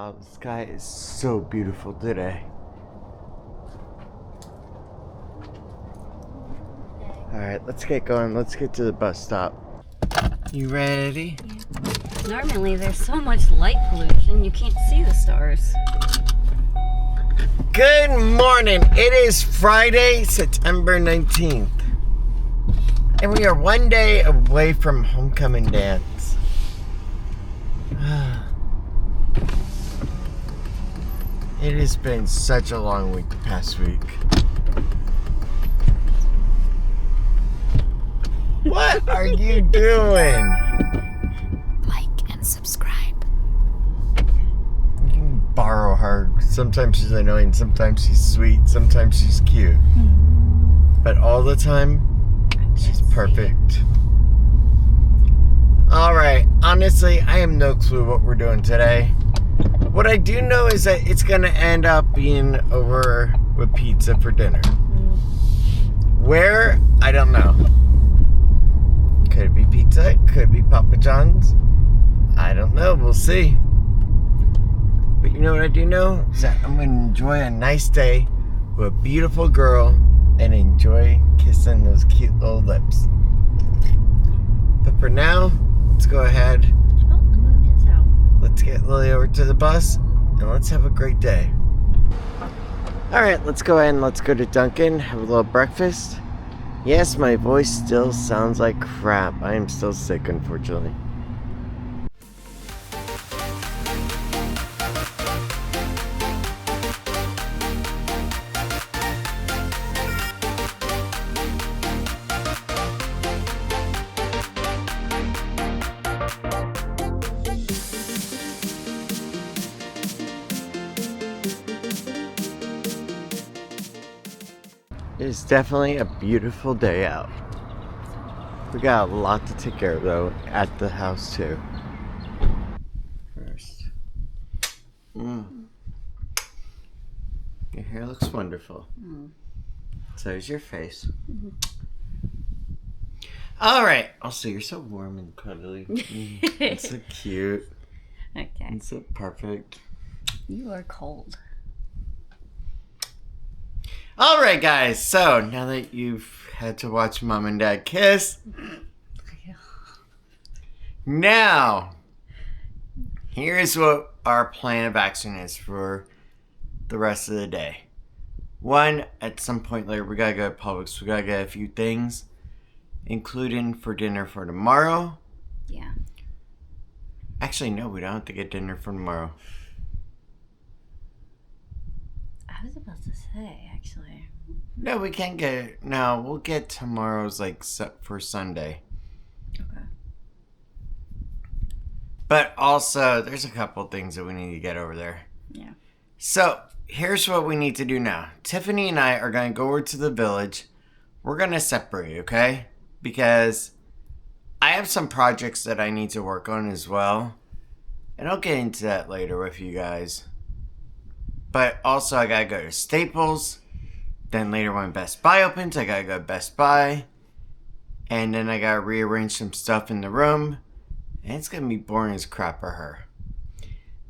Wow, the sky is so beautiful today. Alright, let's get going. Let's get to the bus stop. You ready? Yeah. Normally there's so much light pollution you can't see the stars. Good morning. It is Friday, September 19th. And we are one day away from homecoming dance. It has been such a long week the past week. What are you doing? Like and subscribe. You can borrow her. Sometimes she's annoying, sometimes she's sweet, sometimes she's cute. But all the time, she's perfect. Alright, honestly, I have no clue what we're doing today. What I do know is that it's gonna end up being over with pizza for dinner. Where? I don't know. Could it be pizza? Could it be Papa John's? I don't know. We'll see. But you know what I do know? Is that I'm gonna enjoy a nice day with a beautiful girl and enjoy kissing those cute little lips. But for now, let's go ahead. Oh, the moon is out. Let's get Lily over to the bus and let's have a great day. Alright, let's go ahead and let's go to Dunkin', have a little breakfast. Yes, my voice still sounds like crap. I am still sick, unfortunately. It is definitely a beautiful day out. We got a lot to take care of though at the house too. First. Your hair looks wonderful. So is your face. Alright. Also, you're so warm and cuddly. It's so cute. Okay. It's so perfect. You are cold. Alright guys, so now that you've had to watch Mom and Dad kiss, now, here's what our plan of action is for the rest of the day. One, at some point later, we gotta go to Publix. We gotta get a few things, including for dinner for tomorrow. Yeah. Actually, no, we don't have to get dinner for tomorrow. I was about to say, actually. No, we can't get it. No, we'll get tomorrow's like for Sunday. Okay. But also, there's a couple things that we need to get over there. Yeah. So, here's what we need to do now. Tiffany and I are going to go over to the village. We're going to separate, okay? Because I have some projects that I need to work on as well. And I'll get into that later with you guys. But also, I got to go to Staples. Then later when Best Buy opens, I got to go to Best Buy. And then I got to rearrange some stuff in the room. And it's going to be boring as crap for her.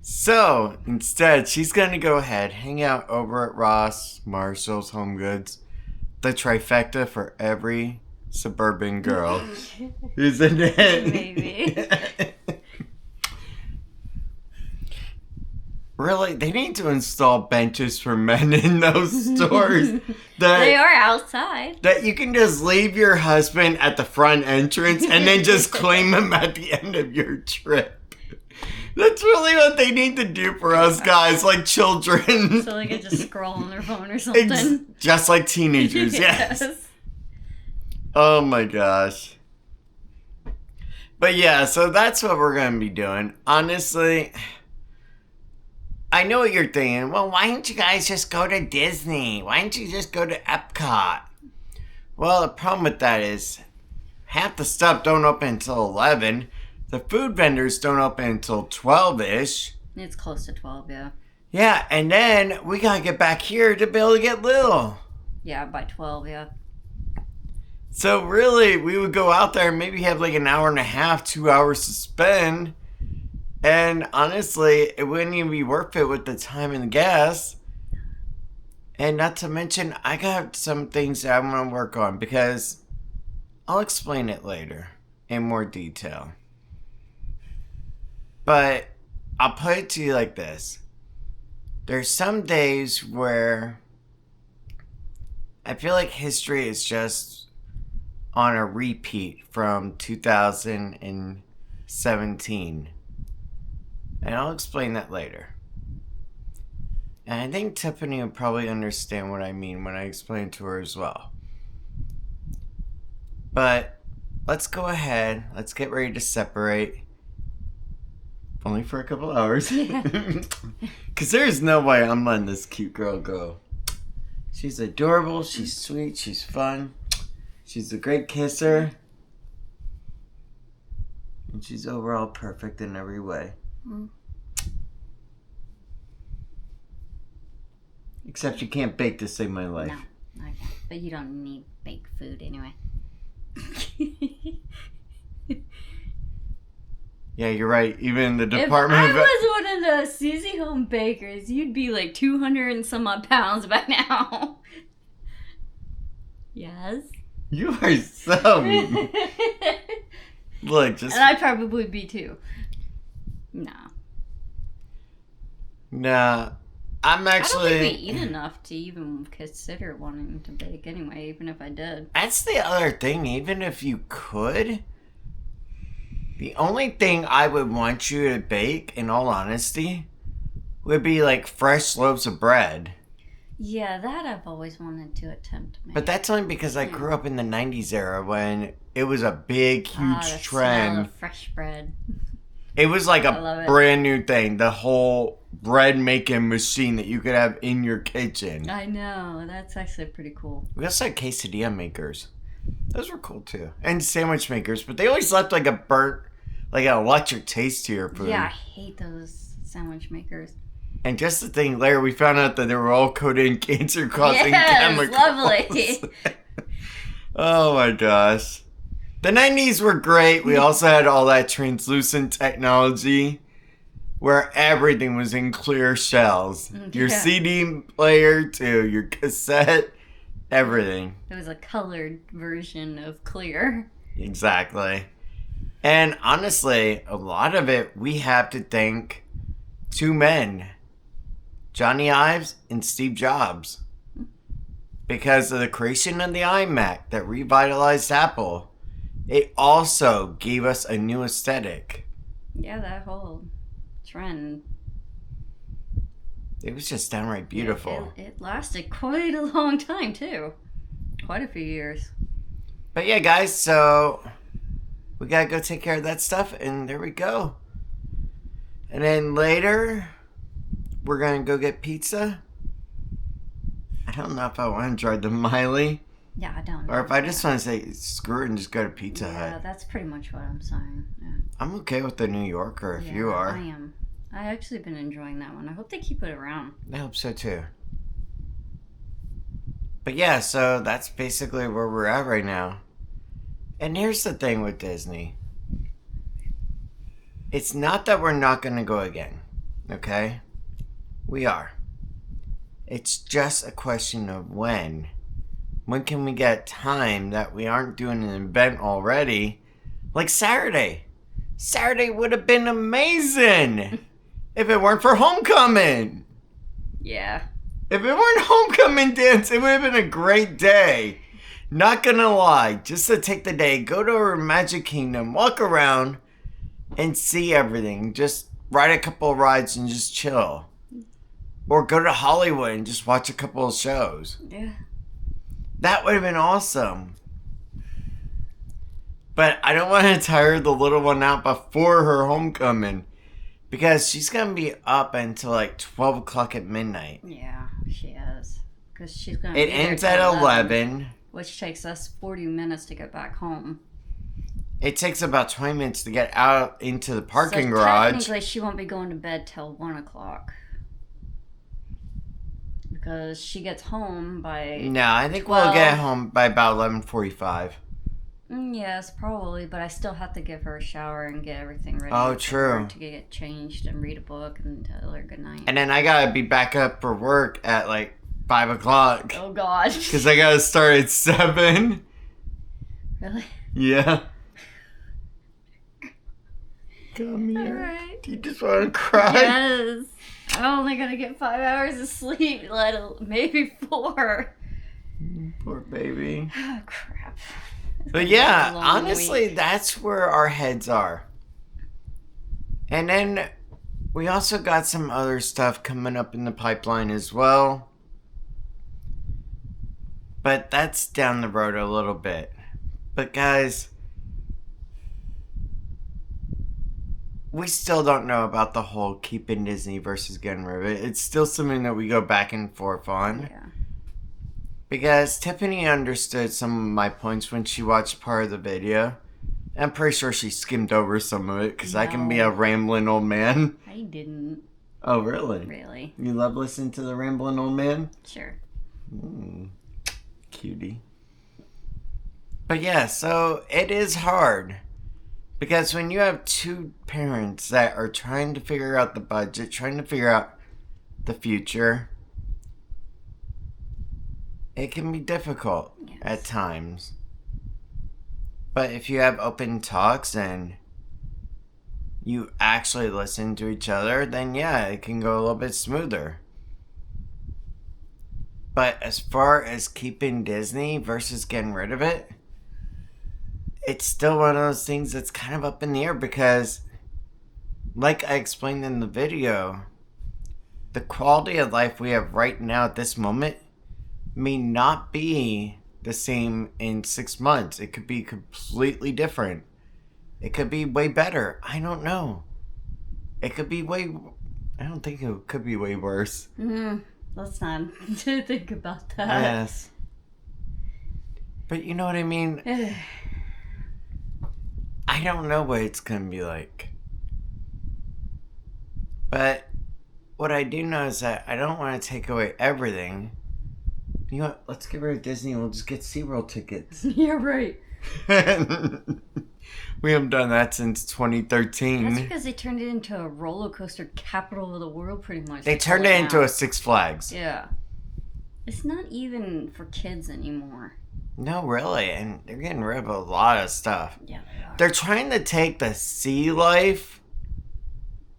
So, instead, she's going to go ahead, hang out over at Ross, Marshall's, Home Goods. The trifecta for every suburban girl. Isn't it? Maybe. Really? They need to install benches for men in those stores. They are outside. That you can just leave your husband at the front entrance and then just claim him at the end of your trip. That's really what they need to do for us guys, like children. So they could just scroll on their phone or something. Just like teenagers, yes. Oh my gosh. But yeah, so that's what we're going to be doing. Honestly, I know what you're thinking. Well, why don't you guys just go to Disney? Why don't you just go to Epcot? Well, the problem with that is half the stuff don't open until 11. The food vendors don't open until 12-ish. It's close to 12, yeah. Yeah, and then we gotta get back here to be able to get Lil. Yeah, by 12, yeah. So really, we would go out there and maybe have like an hour and a half, 2 hours to spend. And honestly, it wouldn't even be worth it with the time and the gas. And not to mention, I got some things that I want to work on because I'll explain it later in more detail. But I'll put it to you like this. There's some days where I feel like history is just on a repeat from 2017. And I'll explain that later. And I think Tiffany will probably understand what I mean when I explain it to her as well. But let's go ahead. Let's get ready to separate. Only for a couple hours. Because there's no way I'm letting this cute girl go. She's adorable. She's sweet. She's fun. She's a great kisser. And she's overall perfect in every way. Mm. Except you can't bake to save my life. No, I can't. But you don't need baked food anyway. Yeah, you're right. Even the department if I was one of those Susie Home bakers, you'd be like 200 and some odd pounds by now. Yes? You are so mean. Look, just... And I'd probably be too. Nah. I'm actually... I don't think we eat enough to even consider wanting to bake anyway, even if I did. That's the other thing. Even if you could, the only thing I would want you to bake, in all honesty, would be like fresh loaves of bread. Yeah, that I've always wanted to attempt to make. But that's only because I grew up in the 90s era when it was a big, huge the trend. Smell of fresh bread. It was like a brand new thing. The whole bread making machine that you could have in your kitchen. I know. That's actually pretty cool. We also had quesadilla makers. Those were cool too. And sandwich makers. But they always left like a burnt, like an electric taste to your food. Yeah, I hate those sandwich makers. And just the thing, later we found out that they were all coated in cancer-causing chemicals. Lovely. Oh my gosh. The 90s were great. We also had all that translucent technology where everything was in clear shells. Your CD player to your cassette, everything. It was a colored version of clear. Exactly. And honestly, a lot of it we have to thank two men, Johnny Ives and Steve Jobs. Because of the creation of the iMac that revitalized Apple. It also gave us a new aesthetic. Yeah, that whole trend. It was just downright beautiful. It lasted quite a long time, too. Quite a few years. But yeah, guys, so we gotta go take care of that stuff, and there we go. And then later, we're gonna go get pizza. I don't know if I want to drive to Miley. Yeah, I don't know. Or if I just want to say screw it and just go to Pizza Hut. Yeah, that's pretty much what I'm saying. Yeah. I'm okay with the New Yorker if you are. I am. I've actually been enjoying that one. I hope they keep it around. I hope so too. But yeah, so that's basically where we're at right now. And here's the thing with Disney. It's not that we're not going to go again. Okay? We are. It's just a question of when. When can we get time that we aren't doing an event already? Like Saturday. Saturday would have been amazing if it weren't for homecoming. Yeah. If it weren't homecoming dance, it would have been a great day. Not gonna lie, just to take the day, go to our Magic Kingdom, walk around, and see everything. Just ride a couple of rides and just chill. Or go to Hollywood and just watch a couple of shows. Yeah. That would have been awesome. But I don't want to tire the little one out before her homecoming. Because she's going to be up until like 12 o'clock at midnight. Yeah, she is. Because she's going to It ends at 11. Which takes us 40 minutes to get back home. It takes about 20 minutes to get out into the parking garage. Technically, she won't be going to bed till 1 o'clock. Because she gets home by No, I think 12. we'll get home by about 11:45. Yes, probably, but I still have to give her a shower and get everything ready. Oh, for true. her to get changed and read a book and tell her goodnight. And then I gotta be back up for work at like 5 o'clock. Oh, God. Because I gotta start at 7. Really? Yeah. Come here. Alright. Do you just want to cry? Yes. I'm only gonna get 5 hours of sleep, maybe 4. Poor baby. Oh, crap. But yeah, It's a long honestly, week. that's where our heads are. And then we also got some other stuff coming up in the pipeline as well. But that's down the road a little bit. But guys, we still don't know about the whole keeping Disney versus getting rid of it. It's still something that we go back and forth on. Yeah. Because Tiffany understood some of my points when she watched part of the video. I'm pretty sure she skimmed over some of it because I can be a No. rambling old man. I didn't. Oh, really? Really. You love listening to the rambling old man? Sure. Cutie. But yeah, so it is hard. Because when you have two parents that are trying to figure out the budget, trying to figure out the future, it can be difficult at times. But if you have open talks and you actually listen to each other, then yeah, it can go a little bit smoother. But as far as keeping Disney versus getting rid of it, it's still one of those things that's kind of up in the air because, like I explained in the video, the quality of life we have right now at this moment may not be the same in 6 months. It could be completely different. It could be way better. I don't know. It could be way... I don't think it could be way worse. Let's not think about that. Yes. But you know what I mean? I don't know what it's going to be like. But what I do know is that I don't want to take away everything. You know what? Let's get rid of Disney and we'll just get SeaWorld tickets. You're right. We haven't done that since 2013. That's because they turned it into a roller coaster capital of the world, pretty much. They turned it into a Six Flags. Yeah. It's not even for kids anymore. No, really. And they're getting rid of a lot of stuff. Yeah, they are. They're trying to take the sea life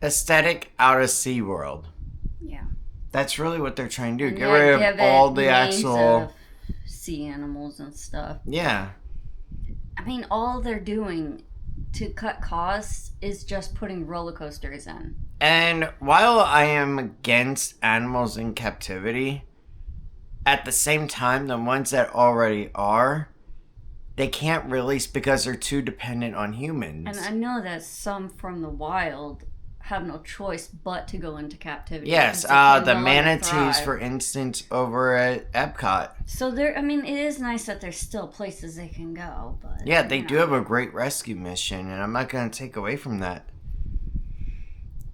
aesthetic out of SeaWorld. Yeah. That's really what they're trying to do. And Get rid of give all it the names actual... of sea animals and stuff. Yeah. I mean, all they're doing to cut costs is just putting roller coasters in. And while I am against animals in captivity, at the same time, the ones that already are, they can't release because they're too dependent on humans. And I know that some from the wild have no choice but to go into captivity. Yes, because they can the no longer manatees, thrive. for instance, over at Epcot. So there, I mean, it is nice that there's still places they can go, but Yeah, they you do know. have a great rescue mission, and I'm not going to take away from that.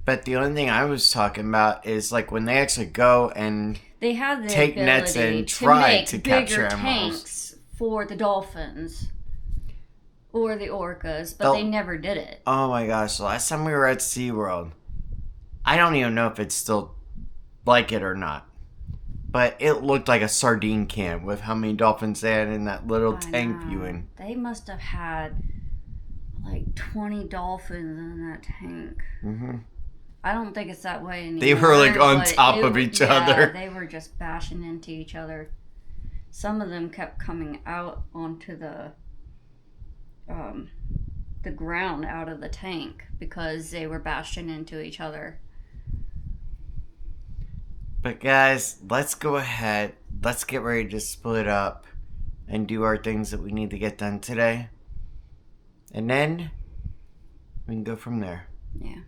But the only thing I was talking about is like when they actually go and They have the take ability nets and try make to bigger capture animals. tanks for the dolphins or the orcas, but They'll- they never did it. Oh my gosh, the last time we were at SeaWorld, I don't even know if it's still like it or not. But it looked like a sardine can with how many dolphins they had in that little I tank know. viewing. They must have had like 20 dolphins in that tank. Mm-hmm. I don't think it's that way anymore. They were, like, on but top of each other. They were just bashing into each other. Some of them kept coming out onto the ground out of the tank because they were bashing into each other. But guys, let's go ahead. Let's get ready to split up and do our things that we need to get done today. And then we can go from there. Yeah.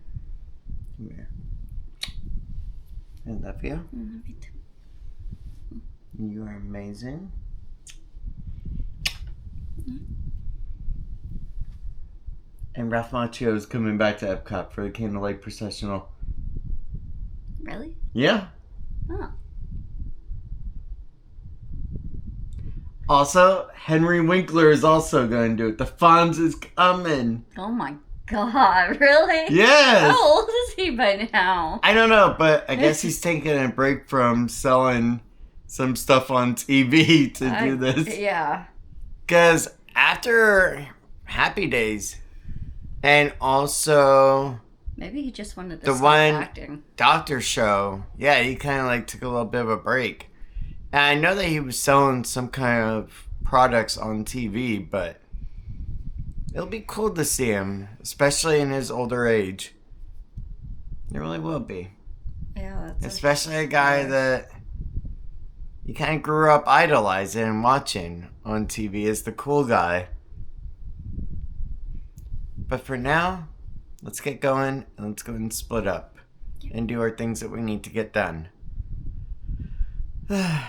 Come here. I love you. You are amazing. And Ralph Macchio is coming back to Epcot for the Candlelight Processional. Really? Yeah. Oh. Also, Henry Winkler is also going to do it. The Fonz is coming. Oh my god, really? Yes. How old is he by now? I don't know, but I guess he's taking a break from selling some stuff on TV to do this. Yeah. Because after Happy Days, and also Maybe he just wanted to the stop one acting. doctor show, yeah, he kind of like took a little bit of a break. And I know that he was selling some kind of products on TV, but it'll be cool to see him, especially in his older age. It really will be. Yeah, that's Especially a guy that you kind of grew up idolizing and watching on TV as the cool guy. But for now, let's get going and let's go and split up and do our things that we need to get done. That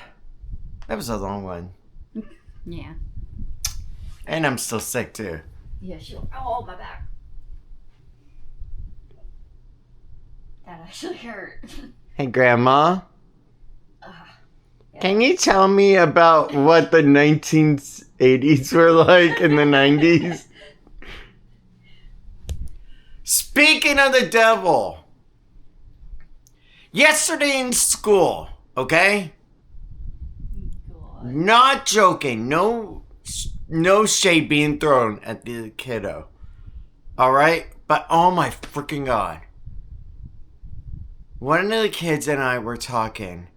was a long one. Yeah. And I'm still sick too. Yeah, sure. Oh, my back. That actually hurt. Hey, Grandma. Yeah. Can you tell me about what the 1980s were like in the 90s? Speaking of the devil, yesterday in school, okay? God. Not joking. No shade being thrown at the kiddo. Alright? But oh my freaking god. One of the kids and I were talking,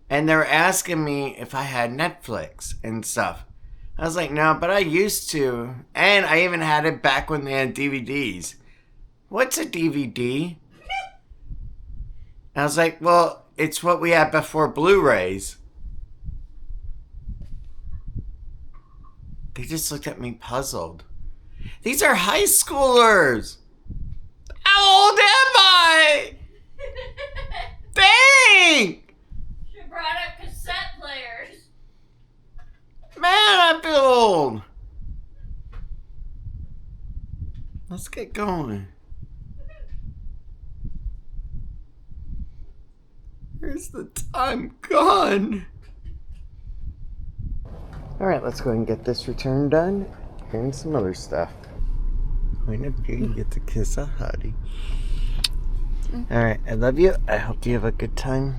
and they were asking me if I had Netflix and stuff. I was like, no, but I used to. And I even had it back when they had DVDs. What's a DVD? I was like, well, it's what we had before Blu-rays. They just looked at me puzzled. These are high schoolers. How old am I? Dang! She brought up cassette players. Man, I feel old. Let's get going. Where's the time gone? Alright, let's go and get this return done. And some other stuff. Point of view, you get to kiss a hottie. Alright, I love you. I hope you have a good time.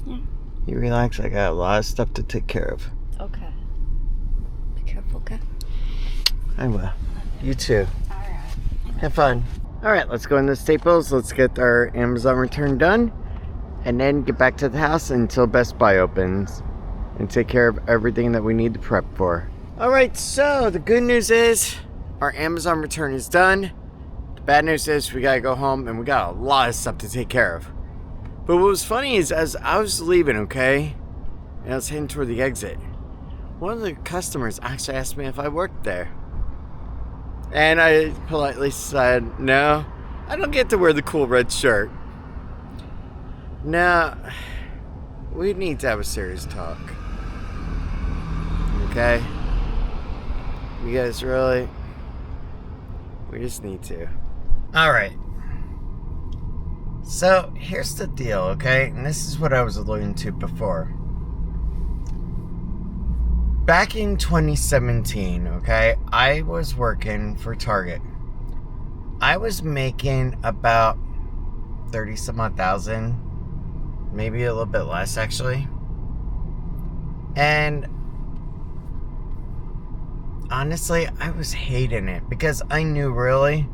Yeah. You relax. I got a lot of stuff to take care of. Okay. Be careful, okay? I will. You too. Alright. Have fun. Alright, let's go into Staples. Let's get our Amazon return done. And then get back to the house until Best Buy opens. And take care of everything that we need to prep for. Alright, so the good news is our Amazon return is done. The bad news is we gotta go home and we got a lot of stuff to take care of. But what was funny is as I was leaving, okay, and I was heading toward the exit, one of the customers actually asked me if I worked there. And I politely said, no, I don't get to wear the cool red shirt. Now, we need to have a serious talk. Okay? You guys really? We just need to. Alright. So, here's the deal, okay? And this is what I was alluding to before. Back in 2017, okay, I was working for Target. I was making about 30 some odd thousand. Maybe a little bit less, actually. And honestly, I was hating it because I knew really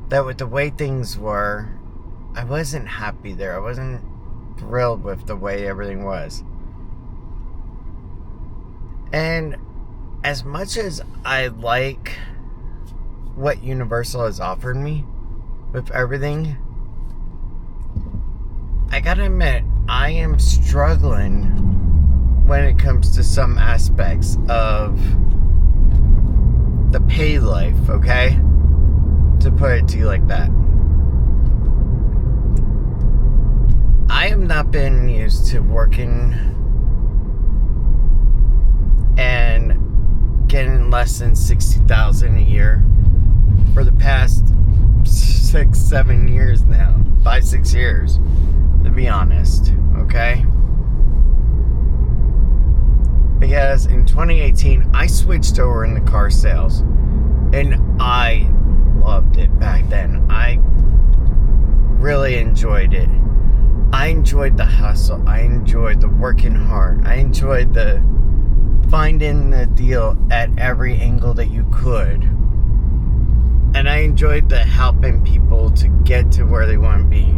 that with the way things were, I wasn't happy there. I wasn't thrilled with the way everything was. And as much as I like what Universal has offered me with everything, I gotta admit, I am struggling when it comes to some aspects of the pay life, okay? To put it to you like that. I have not been used to working and getting less than $60,000 a year for the past 6-7 years now. 5-6 years, to be honest, okay? Because in 2018, I switched over into car sales. And I loved it back then. I really enjoyed it. I enjoyed the hustle. I enjoyed the working hard. I enjoyed the finding the deal at every angle that you could. And I enjoyed the helping people to get to where they want to be.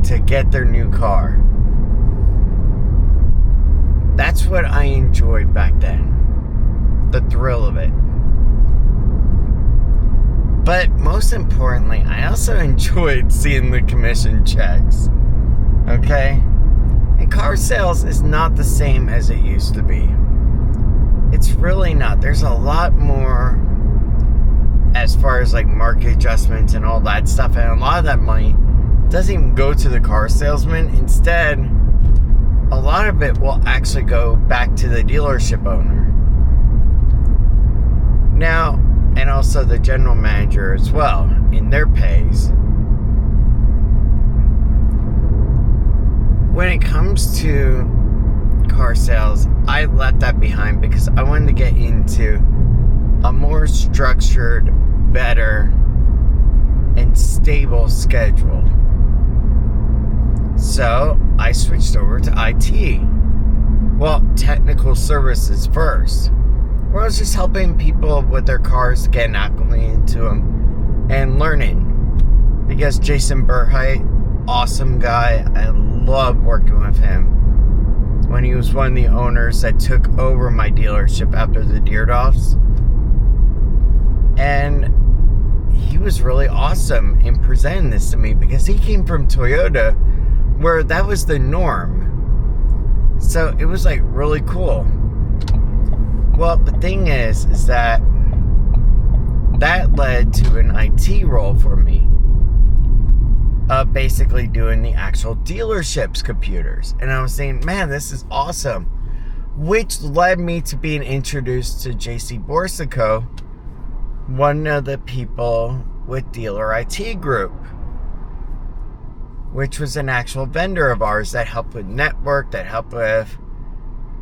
To get their new car. That's what I enjoyed back then. The thrill of it. But most importantly, I also enjoyed seeing the commission checks. Okay? And car sales is not the same as it used to be. It's really not. There's a lot more as far as like market adjustments and all that stuff. And a lot of that money doesn't even go to the car salesman. Instead, a lot of it will actually go back to the dealership owner. Now, and also the general manager as well, in their pays. When it comes to car sales, I left that behind because I wanted to get into a more structured, better, and stable schedule. So, I switched over to IT. Well, technical services first. Where I was just helping people with their cars, getting acclimated to them, and learning. Because Jason Burheit, awesome guy. I love working with him. When he was one of the owners that took over my dealership after the Deerdorfs. And he was really awesome in presenting this to me because he came from Toyota, where that was the norm. So it was like really cool. Well, the thing is that led to an IT role for me. Of basically doing the actual dealership's computers. And I was saying, man, this is awesome. Which led me to being introduced to JC Borsico, one of the people with Dealer IT Group, which was an actual vendor of ours that helped with network, that helped with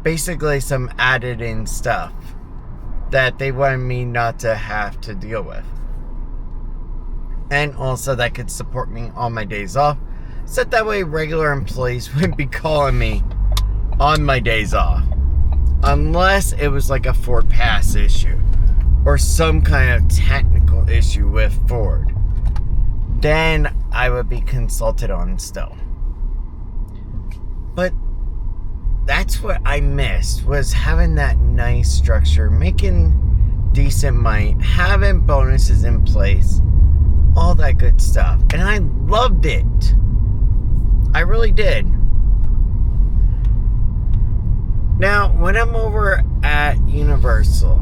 basically some added in stuff that they wanted me not to have to deal with. And also that could support me on my days off. So that way regular employees wouldn't be calling me on my days off. Unless it was like a Ford Pass issue. Or some kind of technical issue with Ford. Then I would be consulted on still. But that's what I missed, was having that nice structure, making decent money, having bonuses in place, all that good stuff. And I loved it. I really did. Now, when I'm over at Universal,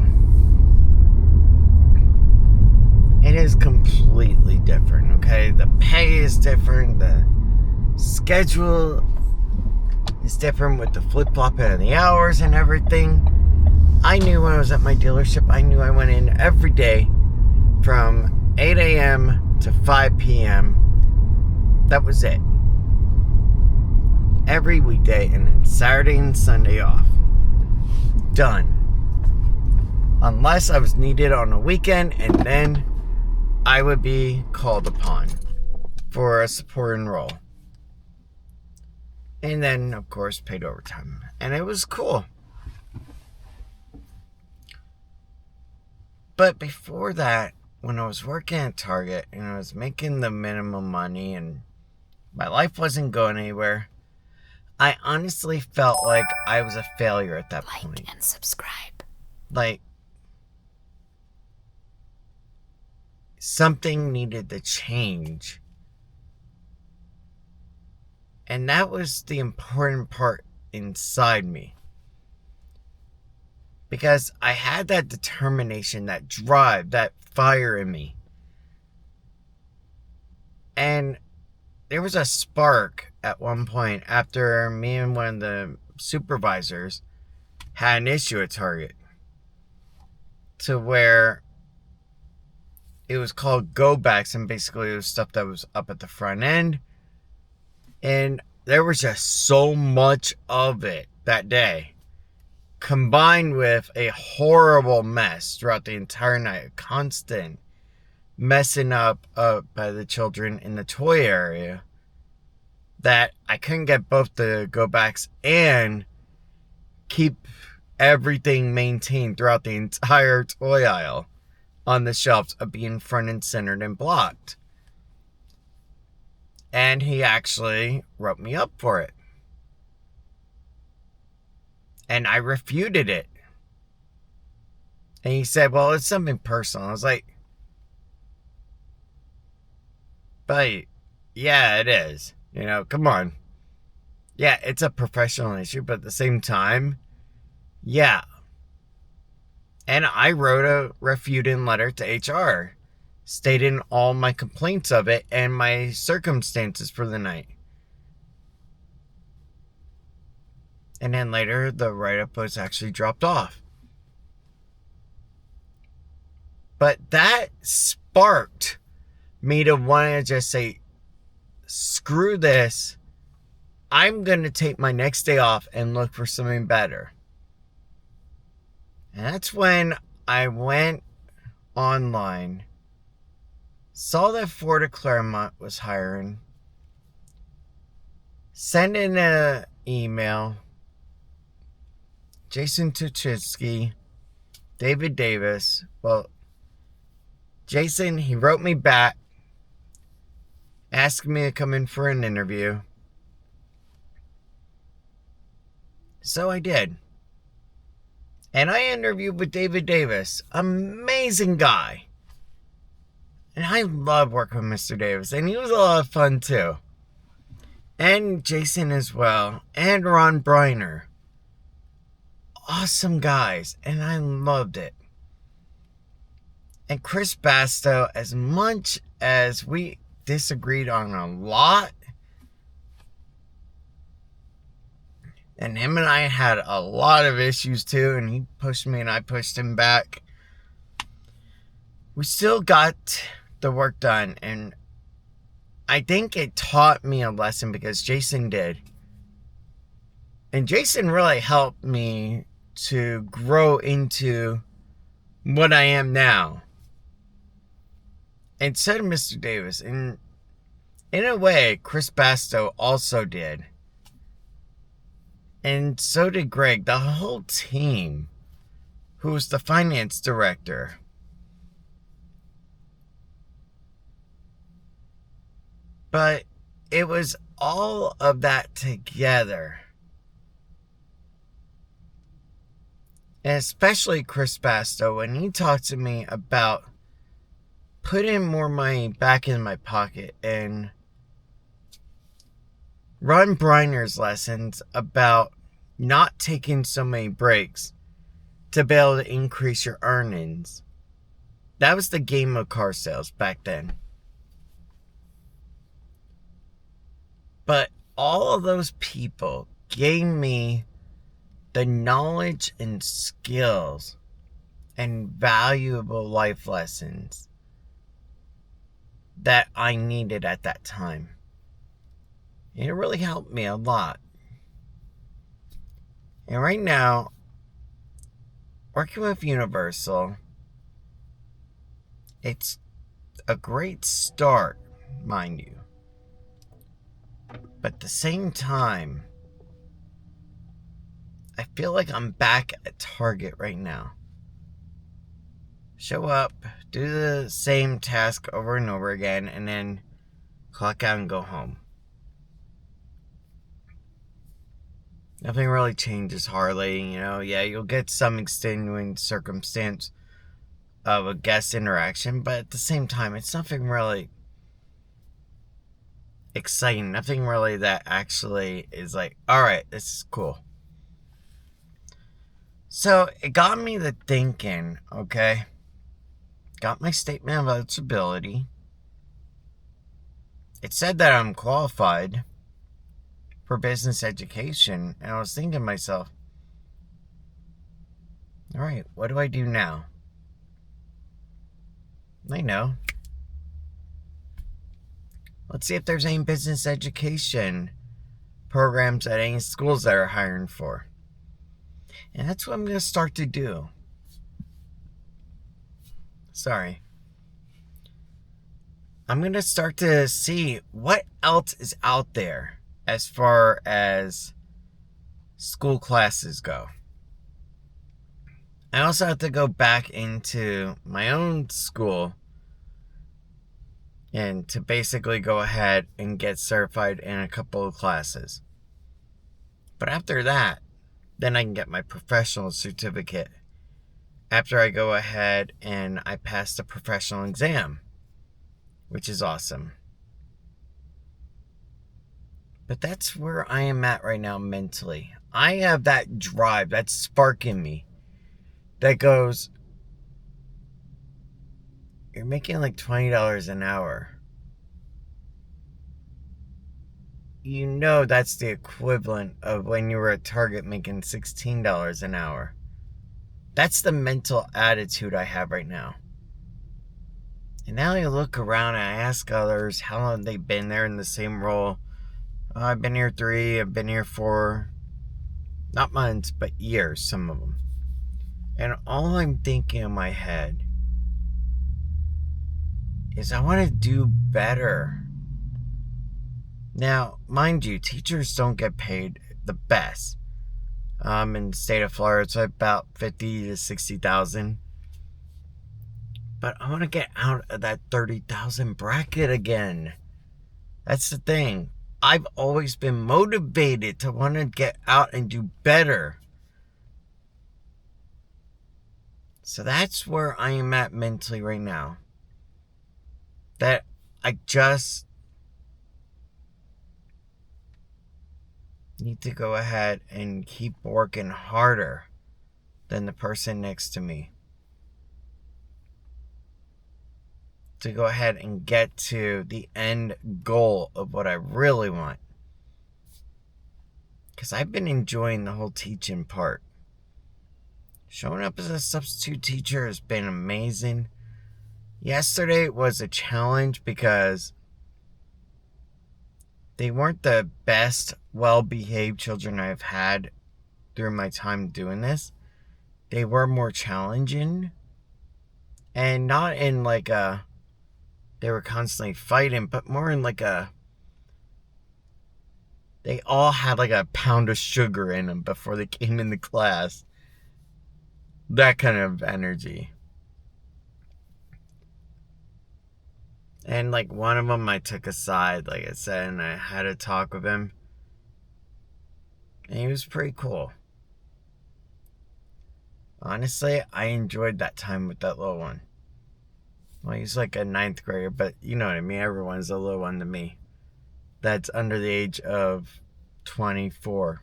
it is completely different, okay? The pay is different, the schedule is different with the flip-flopping of the hours and everything. I knew when I was at my dealership, I knew I went in every day from 8 a.m. to 5 p.m. That was it. Every weekday, and then Saturday and Sunday off. Done. Unless I was needed on a weekend, and then I would be called upon for a supporting role. And then, of course, paid overtime. And it was cool. But before that, when I was working at Target and I was making the minimum money and my life wasn't going anywhere, I honestly felt like I was a failure at that point. Like and subscribe. Like, something needed to change. And that was the important part inside me. Because I had that determination, that drive, that fire in me. And there was a spark at one point after me and one of the supervisors had an issue at Target. To where it was called go backs, and basically it was stuff that was up at the front end. And there was just so much of it that day. combined with a horrible mess throughout the entire night, constant messing up by the children in the toy area, that I couldn't get both the go backs and keep everything maintained throughout the entire toy aisle on the shelves of being front and centered and blocked. And he actually wrote me up for it. And I refuted it. And he said, well, it's something personal. I was like, but yeah, it is. You know, come on. Yeah, it's a professional issue, but at the same time, yeah. And I wrote a refuting letter to HR, stating all my complaints of it and my circumstances for the night. And then later, the write-up was actually dropped off. But that sparked me to want to just say, screw this. I'm going to take my next day off and look for something better. And that's when I went online, saw that Florida Claremont was hiring, sent in an email. Jason Tuchinski, David Davis. Well, Jason, he wrote me back, asking me to come in for an interview. So I did. And I interviewed with David Davis. Amazing guy. And I love working with Mr. Davis. And he was a lot of fun too. And Jason as well. And Ron Briner. Awesome guys. And I loved it. And Chris Basto, as much as we disagreed on a lot, and him and I had a lot of issues too, and he pushed me and I pushed him back, we still got the work done. And I think it taught me a lesson because Jason did. And Jason really helped me to grow into what I am now. And so did Mr. Davis. And in a way, Chris Basto also did. And so did Greg, the whole team, who was the finance director. But it was all of that together. And especially Chris Basto, when he talked to me about putting more money back in my pocket, and Ron Briner's lessons about not taking so many breaks to be able to increase your earnings. That was the game of car sales back then. But all of those people gave me the knowledge and skills and valuable life lessons that I needed at that time. And it really helped me a lot. And right now, working with Universal, it's a great start, mind you. But at the same time, I feel like I'm back at Target right now. Show up, do the same task over and over again, and then clock out and go home. Nothing really changes hardly, you know. Yeah, you'll get some extenuating circumstance of a guest interaction, but at the same time, it's nothing really exciting. Nothing really that actually is like, alright, this is cool. So, it got me to thinking, okay? Got my statement of eligibility. It said that I'm qualified for business education, and I was thinking to myself, alright, what do I do now? I know. Let's see if there's any business education programs at any schools that are hiring for. And that's what I'm going to start to do. Sorry. I'm going to start to see what else is out there as far as school classes go. I also have to go back into my own school and to basically go ahead and get certified in a couple of classes. But after that, then I can get my professional certificate after I go ahead and I pass the professional exam, which is awesome. But that's where I am at right now mentally. I have that drive, that spark in me that goes, you're making like $20 an hour. You know that's the equivalent of when you were at Target making $16 an hour. That's the mental attitude I have right now. And now I look around and I ask others how long they've been there in the same role. Oh, I've been here 3, I've been here 4. Not months, but years, some of them. And all I'm thinking in my head is I want to do better. Now, mind you, teachers don't get paid the best. In the state of Florida, it's about $50,000 to $60,000. But I want to get out of that $30,000 bracket again. That's the thing. I've always been motivated to want to get out and do better. So that's where I am at mentally right now. That I just need to go ahead and keep working harder than the person next to me. To go ahead and get to the end goal of what I really want. Because I've been enjoying the whole teaching part. Showing up as a substitute teacher has been amazing. Yesterday was a challenge because they weren't the best, well-behaved children I've had through my time doing this. They were more challenging. And not in like a, they were constantly fighting, but more in like a, they all had like a pound of sugar in them before they came into class. That kind of energy. And like one of them I took aside, like I said, and I had a talk with him. And he was pretty cool. Honestly, I enjoyed that time with that little one. Well, he's like a 9th grader, but you know what I mean. Everyone's a little one to me. That's under the age of 24,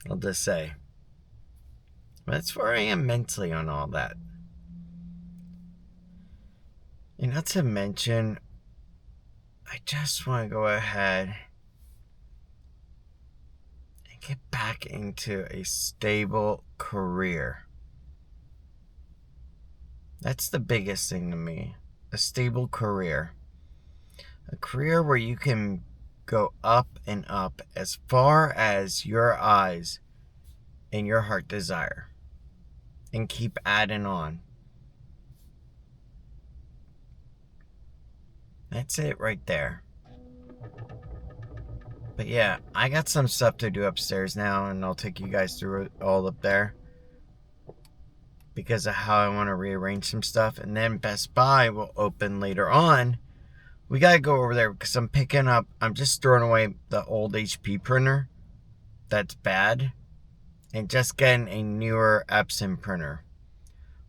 I'll just say. That's where I am mentally on all that. And not to mention, I just want to go ahead and get back into a stable career. That's the biggest thing to me. A stable career. A career where you can go up and up as far as your eyes and your heart desire. And keep adding on. That's it right there. But yeah, I got some stuff to do upstairs now, and I'll take you guys through it all up there. Because of how I want to rearrange some stuff. And then Best Buy will open later on. We got to go over there because I'm just throwing away the old HP printer. That's bad. And just getting a newer Epson printer.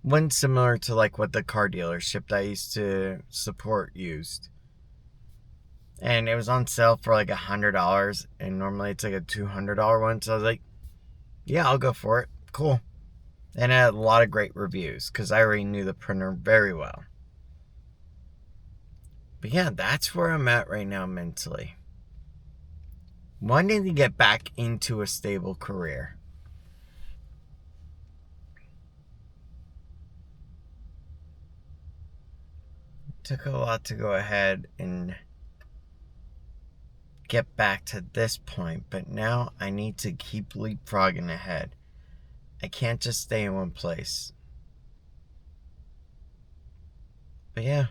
One similar to like what the car dealership that I used to support used. And it was on sale for like $100. And normally it's like a $200 one. So I was like, yeah, I'll go for it. Cool. And it had a lot of great reviews because I already knew the printer very well. But yeah, that's where I'm at right now mentally. Wanting to get back into a stable career. It took a lot to go ahead and get back to this point, but now I need to keep leapfrogging ahead. I can't just stay in one place. But yeah,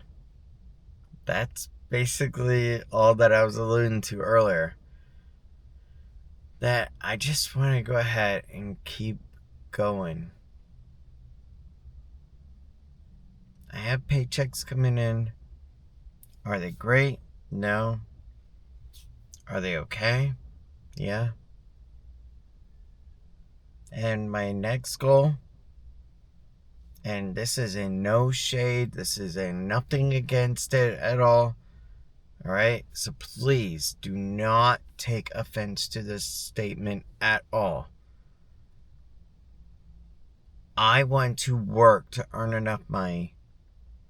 that's basically all that I was alluding to earlier. That I just want to go ahead and keep going. I have paychecks coming in. Are they great? No. Are they okay? Yeah. And my next goal, and this is in no shade, this is in nothing against it at all. Alright? So please do not take offense to this statement at all. I want to work to earn enough money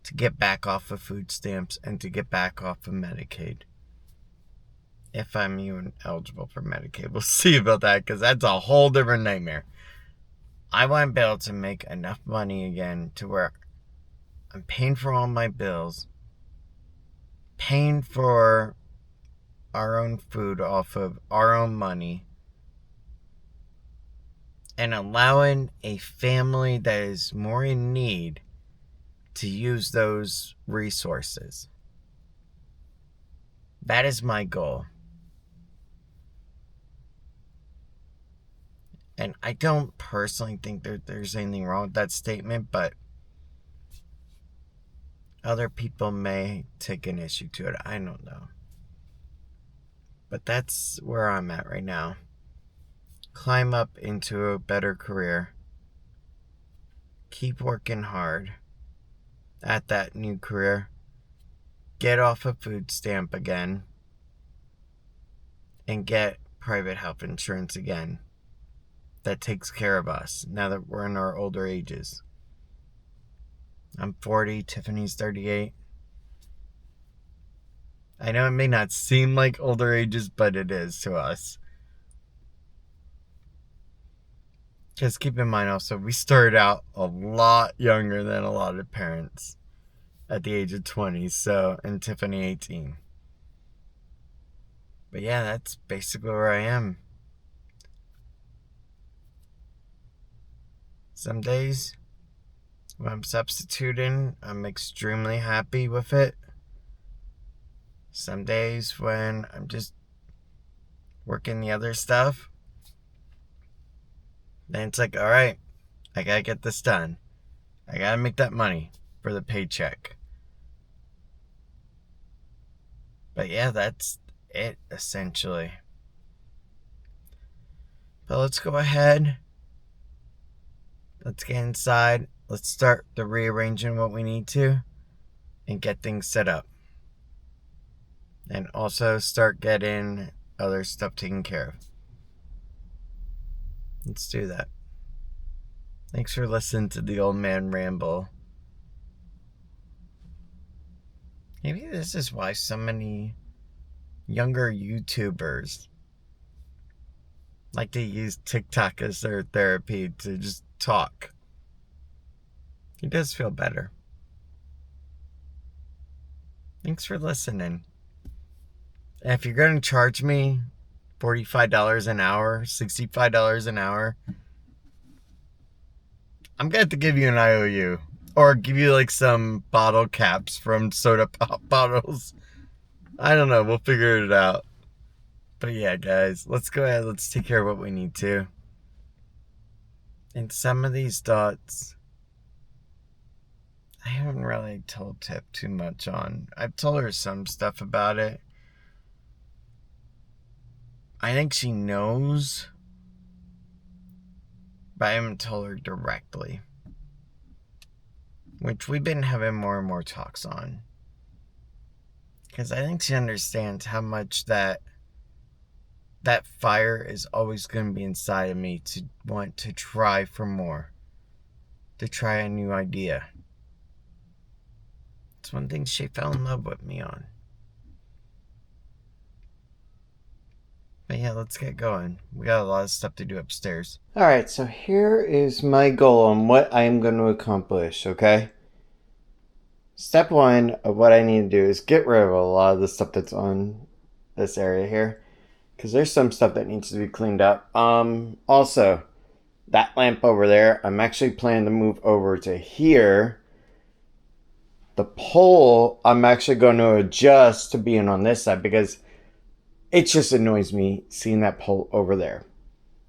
to get back off of food stamps and to get back off of Medicaid. If I'm even eligible for Medicaid. We'll see about that, because that's a whole different nightmare. I want to be able to make enough money again to where I'm paying for all my bills, paying for our own food off of our own money, and allowing a family that is more in need to use those resources. That is my goal. And I don't personally think there's anything wrong with that statement, but other people may take an issue to it. I don't know. But that's where I'm at right now. Climb up into a better career. Keep working hard at that new career. Get off a food stamp again. And get private health insurance again. That takes care of us now that we're in our older ages. I'm 40, Tiffany's 38. I know it may not seem like older ages, but it is to us. Just keep in mind also, we started out a lot younger than a lot of parents at the age of 20, so, and Tiffany 18. But yeah, that's basically where I am. Some days when I'm substituting, I'm extremely happy with it. Some days when I'm just working the other stuff, then it's like, alright, I gotta get this done. I gotta make that money for the paycheck. But yeah, that's it, essentially. But let's go ahead. Let's get inside. Let's start the rearranging what we need to and get things set up. And also start getting other stuff taken care of. Let's do that. Thanks for listening to the old man ramble. Maybe this is why so many younger YouTubers like to use TikTok as their therapy to just talk. It does feel better. Thanks for listening. And if you're going to charge me $45 an hour, $65 an hour, I'm going to have to give you an IOU. Or give you like some bottle caps from soda pop bottles. I don't know. We'll figure it out. But yeah, guys, let's go ahead. Let's take care of what we need to. And some of these thoughts, I haven't really told Tip too much on. I've told her some stuff about it. I think she knows, but I haven't told her directly. Which we've been having more and more talks on. Because I think she understands how much that fire is always going to be inside of me to want to try for more. To try a new idea. It's one thing she fell in love with me on. But yeah, let's get going. We got a lot of stuff to do upstairs. Alright, so here is my goal on what I am going to accomplish, okay? Step one of what I need to do is get rid of a lot of the stuff that's on this area here. Because there's some stuff that needs to be cleaned up. Also, that lamp over there. I'm actually planning to move over to here. The pole, I'm actually going to adjust to being on this side because it just annoys me seeing that pole over there.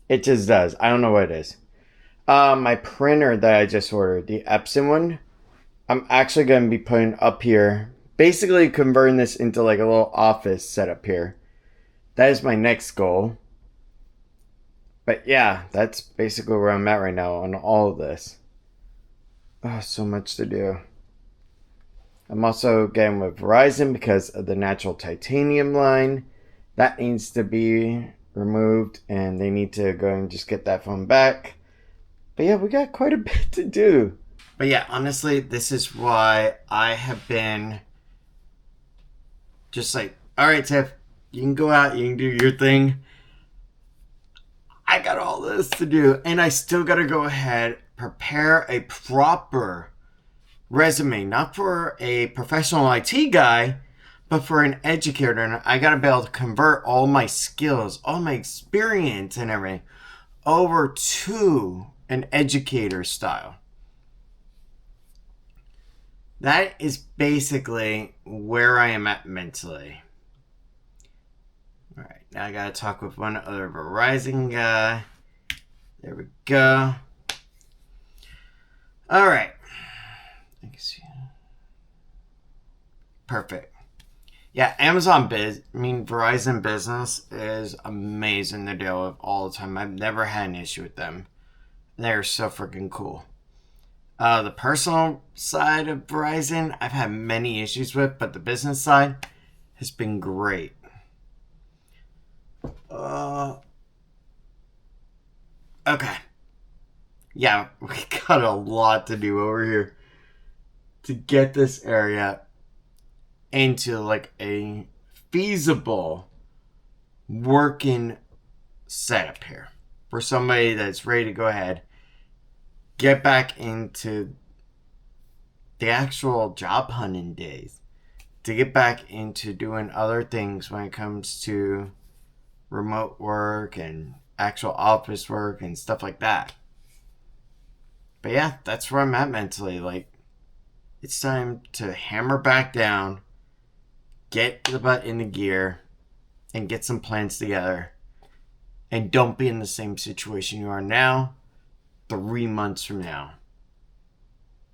It just does. I don't know what it is. My printer that I just ordered, the Epson one, I'm actually going to be putting up here. Basically converting this into like a little office setup here. That is my next goal. But yeah, that's basically where I'm at right now on all of this. Oh, so much to do. I'm also getting with Verizon because of the natural titanium line. That needs to be removed and they need to go and just get that phone back. But yeah, we got quite a bit to do. But yeah, honestly, this is why I have been just like, all right, Tiff, you can go out, you can do your thing. I got all this to do, and I still got to go ahead, prepare a proper resume, not for a professional IT guy, but for an educator. And I got to be able to convert all my skills, all my experience and everything over to an educator style. That is basically where I am at mentally. All right, now I got to talk with one other Verizon guy. There we go. All right. Perfect. Yeah, Verizon Business is amazing to deal with all the time. I've never had an issue with them. They're so freaking cool. The personal side of Verizon, I've had many issues with, but the business side has been great. Okay. Yeah, we got a lot to do over here to get this area into like a feasible working setup here for somebody that's ready to go ahead, get back into the actual job hunting days, to get back into doing other things when it comes to remote work and actual office work and stuff like that. But yeah, that's where I'm at mentally. Like, it's time to hammer back down, get the butt into gear, and get some plans together. And don't be in the same situation you are now 3 months from now.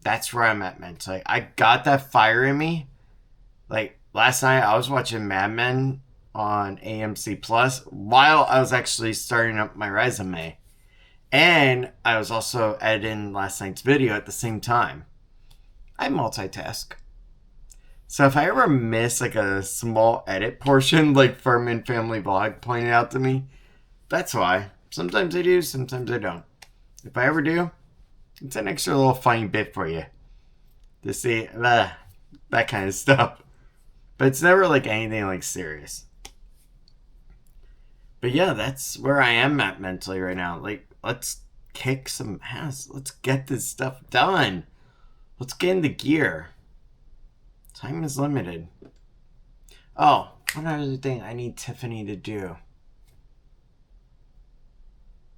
That's where I'm at mentally. I got that fire in me. Like, last night I was watching Mad Men on AMC Plus while I was actually starting up my resume. And I was also editing last night's video at the same time. I multitask. So if I ever miss like a small edit portion, like Furman Family Vlog pointed out to me, that's why. Sometimes I do, sometimes I don't. If I ever do, it's an extra little funny bit for you to see that kind of stuff. But it's never like anything like serious. But yeah, that's where I am at mentally right now. Like, let's kick some ass. Let's get this stuff done. Let's get into gear. Time is limited. Oh, one other thing I need Tiffany to do.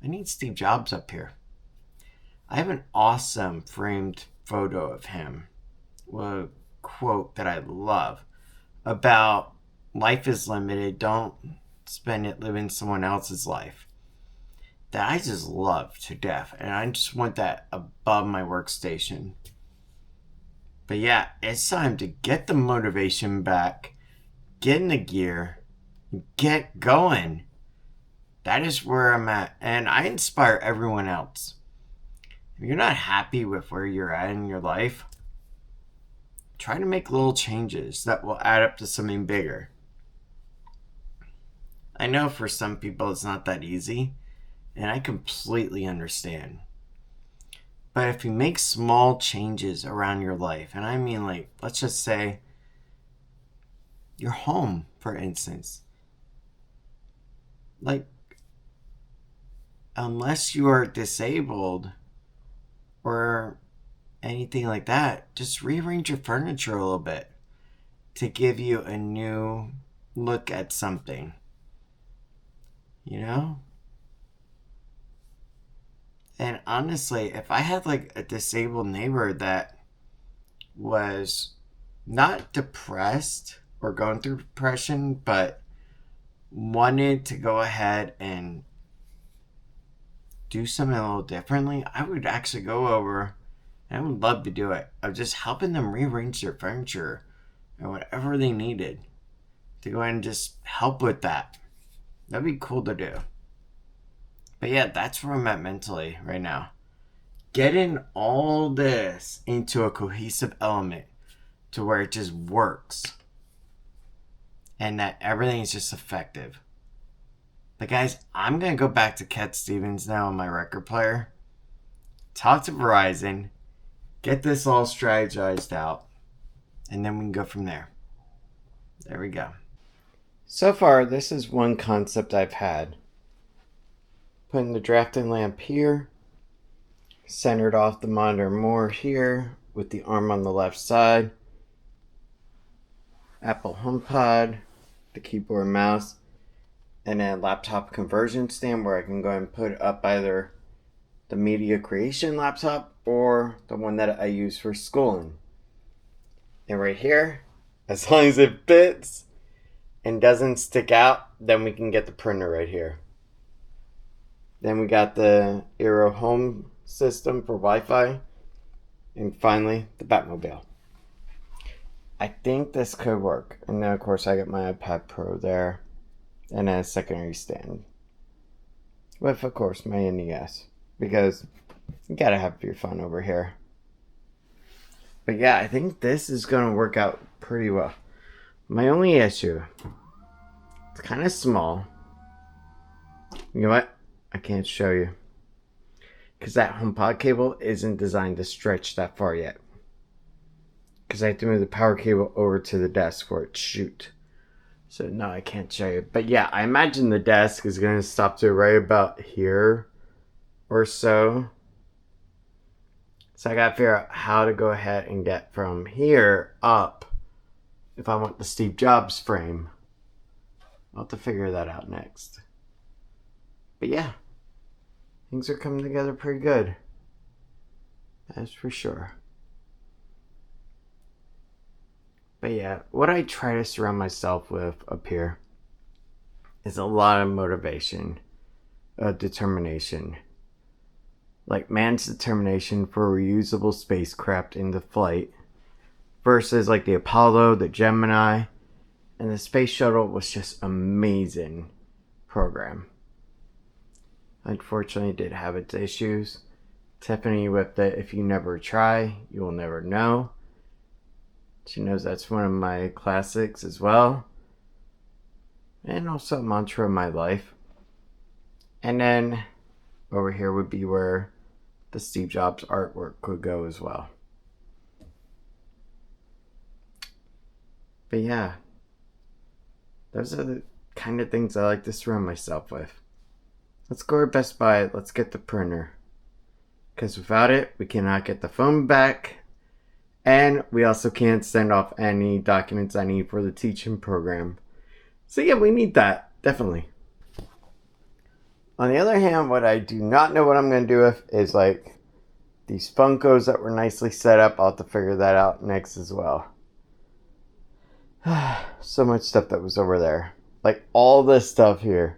I need Steve Jobs up here. I have an awesome framed photo of him. A quote that I love about life is limited. Don't spend it living someone else's life. That I just love to death. And I just want that above my workstation. But yeah, it's time to get the motivation back, get in the gear, get going. That is where I'm at. And I inspire everyone else. If you're not happy with where you're at in your life, try to make little changes that will add up to something bigger. I know for some people it's not that easy, and I completely understand. But if you make small changes around your life, and I mean like, let's just say your home, for instance. Like, unless you are disabled or anything like that, just rearrange your furniture a little bit to give you a new look at something. You know? And honestly, if I had like a disabled neighbor that was not depressed or going through depression, but wanted to go ahead and do something a little differently, I would actually go over and I would love to do it. Of just helping them rearrange their furniture and whatever they needed to go ahead and just help with that. That'd be cool to do. But yeah, that's where I'm at mentally right now. Getting all this into a cohesive element to where it just works and that everything is just effective. But guys, I'm going to go back to Cat Stevens now on my record player, talk to Verizon, get this all strategized out, and then we can go from there. There we go. So far, this is one concept I've had. Putting the drafting lamp here, centered off the monitor more here, with the arm on the left side. Apple HomePod, the keyboard and mouse, and a laptop conversion stand where I can go and put up either the media creation laptop or the one that I use for schooling. And right here, as long as it fits and doesn't stick out, then we can get the printer right here. Then we got the Aero Home system for Wi-Fi. And finally, the Batmobile. I think this could work. And then, of course, I got my iPad Pro there. And a secondary stand. With, of course, my NES. Because you gotta have your fun over here. But yeah, I think this is gonna work out pretty well. My only issue, it's kind of small. You know what? I can't show you. Because that HomePod cable isn't designed to stretch that far yet. Because I have to move the power cable over to the desk for it to shoot. So no, I can't show you. But yeah, I imagine the desk is going to stop to right about here or so. So I got to figure out how to go ahead and get from here up if I want the Steve Jobs frame. I'll have to figure that out next. But yeah, things are coming together pretty good. That's for sure. But yeah, what I try to surround myself with up here is a lot of motivation, determination. Like man's determination for reusable spacecraft into flight versus like the Apollo, the Gemini, and the space shuttle was just amazing program. Unfortunately, it did have its issues. Tiffany with the "if you never try, you will never know." She knows that's one of my classics as well. And also a mantra of my life. And then over here would be where the Steve Jobs artwork could go as well. But yeah, those are the kind of things I like to surround myself with. Let's go to Best Buy. Let's get the printer. Because without it, we cannot get the phone back. And we also can't send off any documents I need for the teaching program. So yeah, we need that. Definitely. On the other hand, what I do not know what I'm going to do with is like these Funkos that were nicely set up. I'll have to figure that out next as well. So much stuff that was over there. Like all this stuff here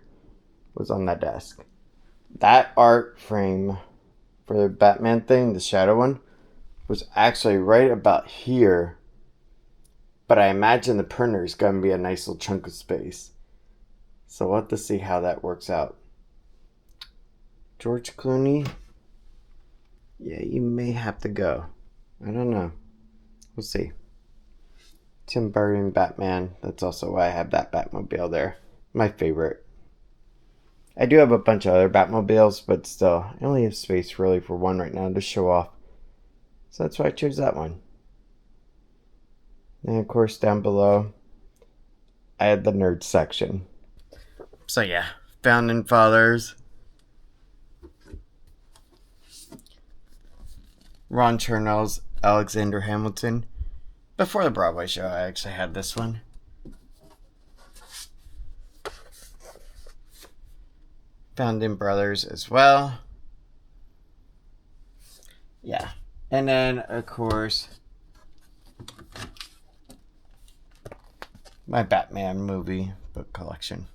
was on that desk. That art frame for the Batman thing, the shadow one, was actually right about here. But I imagine the printer is going to be a nice little chunk of space. So we'll have to see how that works out. George Clooney? Yeah, you may have to go. I don't know. We'll see. Tim Burton Batman. That's also why I have that Batmobile there. My favorite. I do have a bunch of other Batmobiles, but still, I only have space really for one right now to show off. So that's why I chose that one. And of course down below, I had the nerd section. So yeah, Founding Fathers. Ron Chernow's Alexander Hamilton. Before the Broadway show, I actually had this one. Founding Brothers as well. Yeah. And then, of course, my Batman movie book collection.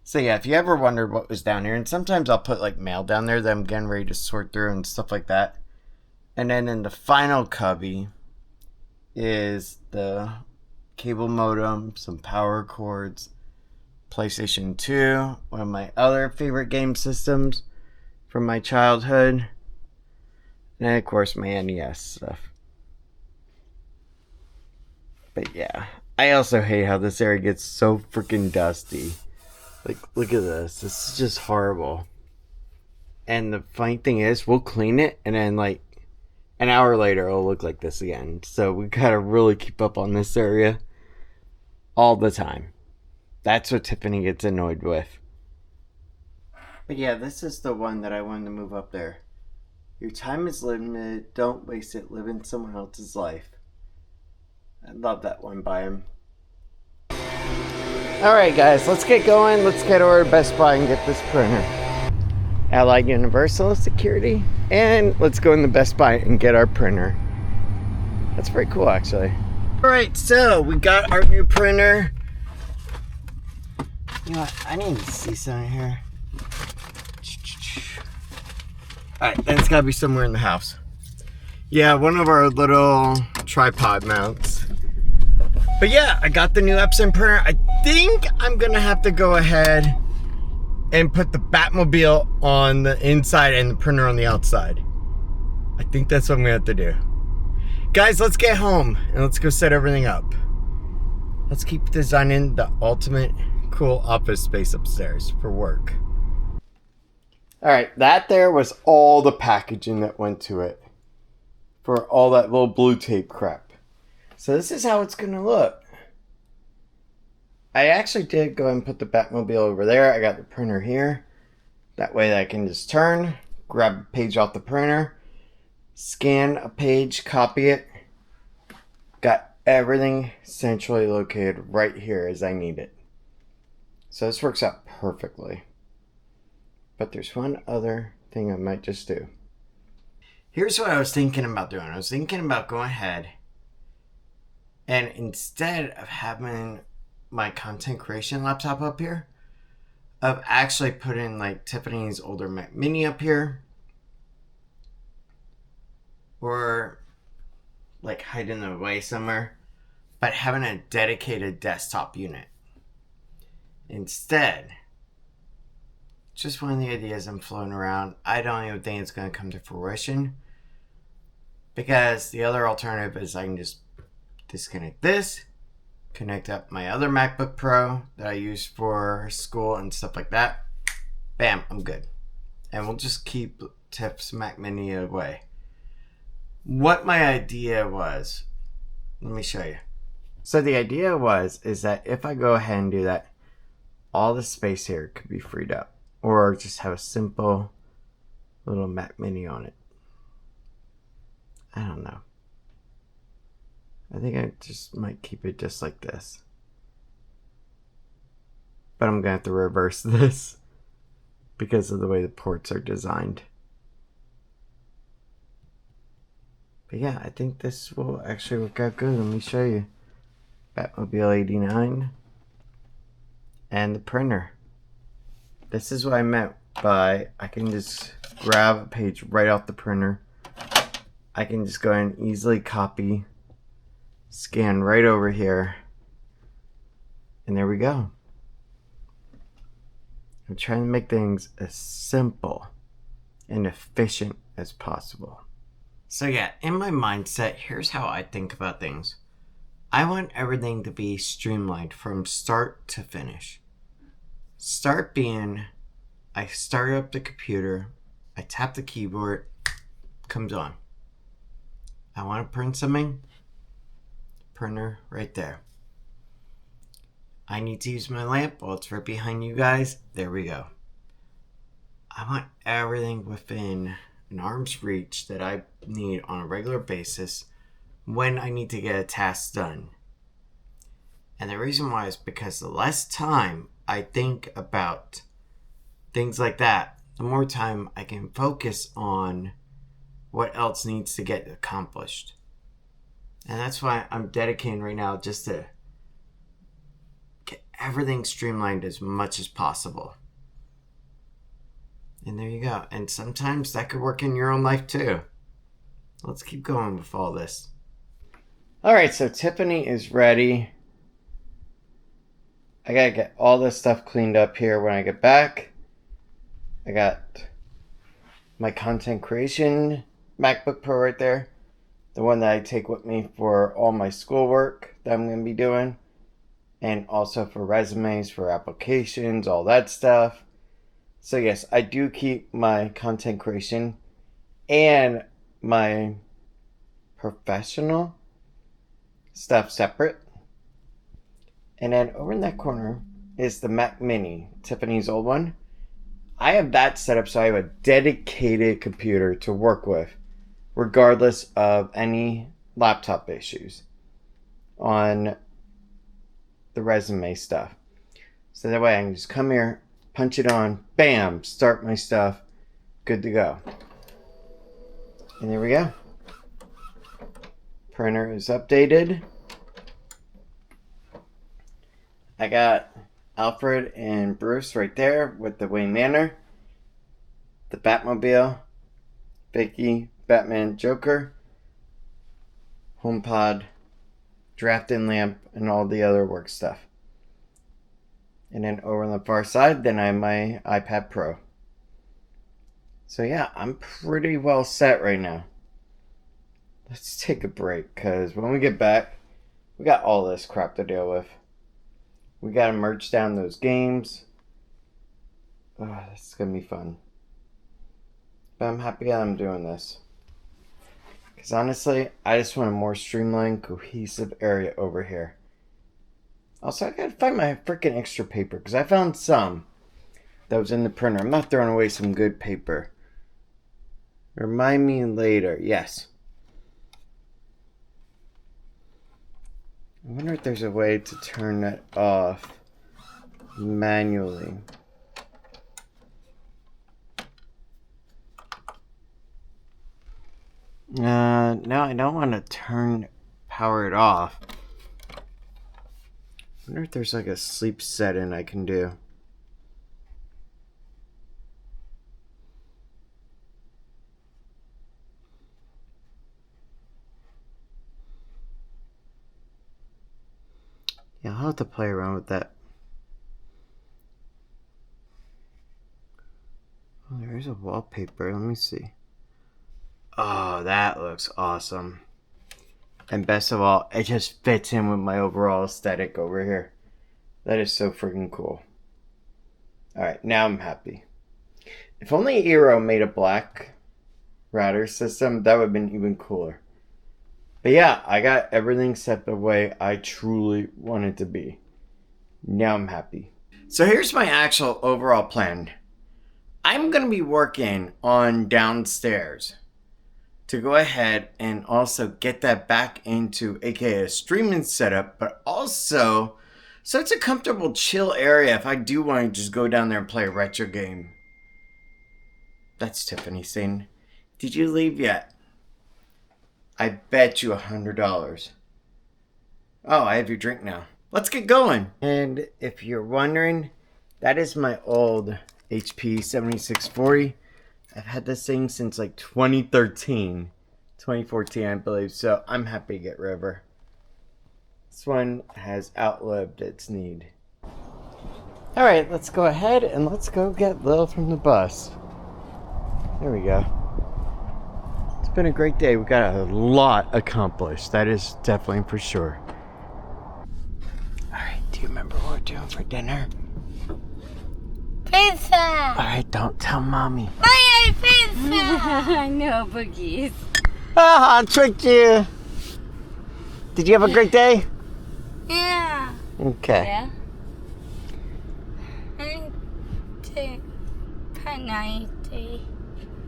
So yeah, if you ever wondered what was down here, and sometimes I'll put like mail down there that I'm getting ready to sort through and stuff like that. And then in the final cubby is the cable modem, some power cords, PlayStation 2, one of my other favorite game systems from my childhood, and then of course my NES stuff. But yeah, I also hate how this area gets so freaking dusty. Like, look at this. This is just horrible. And the funny thing is, we'll clean it, and then like an hour later, it'll look like this again. So we gotta really keep up on this area all the time. That's what Tiffany gets annoyed with. But yeah, this is the one that I wanted to move up there. Your time is limited. Don't waste it living someone else's life. I love that one by him. Alright guys, let's get going. Let's get over to Best Buy and get this printer. Allied Universal Security. And let's go in the Best Buy and get our printer. That's pretty cool actually. Alright, so we got our new printer. You know what? I need to see something here. Alright, then it's gotta be somewhere in the house. Yeah, one of our little tripod mounts. But yeah, I got the new Epson printer. I think I'm gonna have to go ahead and put the Batmobile on the inside and the printer on the outside. I think that's what I'm gonna have to do. Guys, let's get home and let's go set everything up. Let's keep designing the ultimate cool office space upstairs for work. Alright, that there was all the packaging that went to it for all that little blue tape crap. So this is how it's gonna look. I actually did go and put the Batmobile over there. I got the printer here. That way I can just turn, grab a page off the printer, scan a page, copy it. Got everything centrally located right here as I need it. So this works out perfectly. But there's one other thing I might just do. Here's what I was thinking about doing. I was thinking about going ahead and instead of having my content creation laptop up here, of actually putting like Tiffany's older Mac Mini up here, or like hiding it away somewhere, but having a dedicated desktop unit. Instead, just one of the ideas I'm floating around. I don't even think it's going to come to fruition, because the other alternative is I can just disconnect this, connect up my other MacBook Pro that I use for school and stuff like that. Bam, I'm good. And we'll just keep Tiff's Mac Mini away. What my idea was, let me show you. So the idea is that if I go ahead and do that, all the space here could be freed up. Or just have a simple little Mac Mini on it. I don't know. I think I just might keep it just like this. But I'm going to have to reverse this because of the way the ports are designed. But yeah, I think this will actually work out good. Let me show you. Batmobile 89 and the printer. This is what I meant by I can just grab a page right off the printer. I can just go and easily copy, scan right over here, and there we go. I'm trying to make things as simple and efficient as possible. So yeah, in my mindset, here's how I think about things. I want everything to be streamlined from start to finish. Start being, I start up the computer, I tap the keyboard, comes on. I want to print something, printer right there. I need to use my lamp, well it's right behind you guys, there we go. I want everything within an arm's reach that I need on a regular basis when I need to get a task done. And the reason why is because the less time I think about things like that, the more time I can focus on what else needs to get accomplished. And that's why I'm dedicating right now just to get everything streamlined as much as possible. And there you go. And sometimes that could work in your own life too. Let's keep going with all this. Alright, so Tiffany is ready. I gotta get all this stuff cleaned up here when I get back. I got my content creation MacBook Pro right there. The one that I take with me for all my schoolwork that I'm going to be doing. And also for resumes, for applications, all that stuff. So yes, I do keep my content creation and my professional stuff separate. And then over in that corner is the Mac Mini, Tiffany's old one. I have that set up so I have a dedicated computer to work with, regardless of any laptop issues on the resume stuff. So that way I can just come here, punch it on, bam, start my stuff, good to go. And there we go. Printer is updated. I got Alfred and Bruce right there with the Wayne Manor, the Batmobile, Vicky, Batman, Joker, HomePod, drafting lamp, and all the other work stuff. And then over on the far side, then I have my iPad Pro. So yeah, I'm pretty well set right now. Let's take a break, because when we get back, we got all this crap to deal with. We gotta merge down those games. Oh, that's gonna be fun. But I'm happy that I'm doing this. Because honestly, I just want a more streamlined, cohesive area over here. Also, I gotta find my freaking extra paper, because I found some that was in the printer. I'm not throwing away some good paper. Remind me later. Yes. I wonder if there's a way to turn that off manually. No, I don't want to power it off. I wonder if there's like a sleep setting I can do. Yeah, I'll have to play around with that. Oh, there is a wallpaper. Let me see. Oh, that looks awesome. And best of all, it just fits in with my overall aesthetic over here. That is so freaking cool. Alright, now I'm happy. If only Eero made a black router system, that would have been even cooler. But yeah, I got everything set the way I truly want it to be. Now I'm happy. So here's my actual overall plan. I'm going to be working on downstairs to go ahead and also get that back into aka a streaming setup, but also so it's a comfortable chill area if I do want to just go down there and play a retro game. That's Tiffany saying, "Did you leave yet?" I bet you $100. Oh, I have your drink now. Let's get going. And if you're wondering, that is my old HP 7640. I've had this thing since like 2013. 2014, I believe. So I'm happy to get rid of her. This one has outlived its need. Alright, let's go ahead and let's go get Lil from the bus. There we go. It's been a great day. We got a lot accomplished. That is definitely for sure. Alright, do you remember what we're doing for dinner? Pizza! Alright, don't tell mommy. I ate pizza! I know, Boogies. Ah, I tricked you. Did you have a great day? Yeah. Okay. Yeah? I take penalty.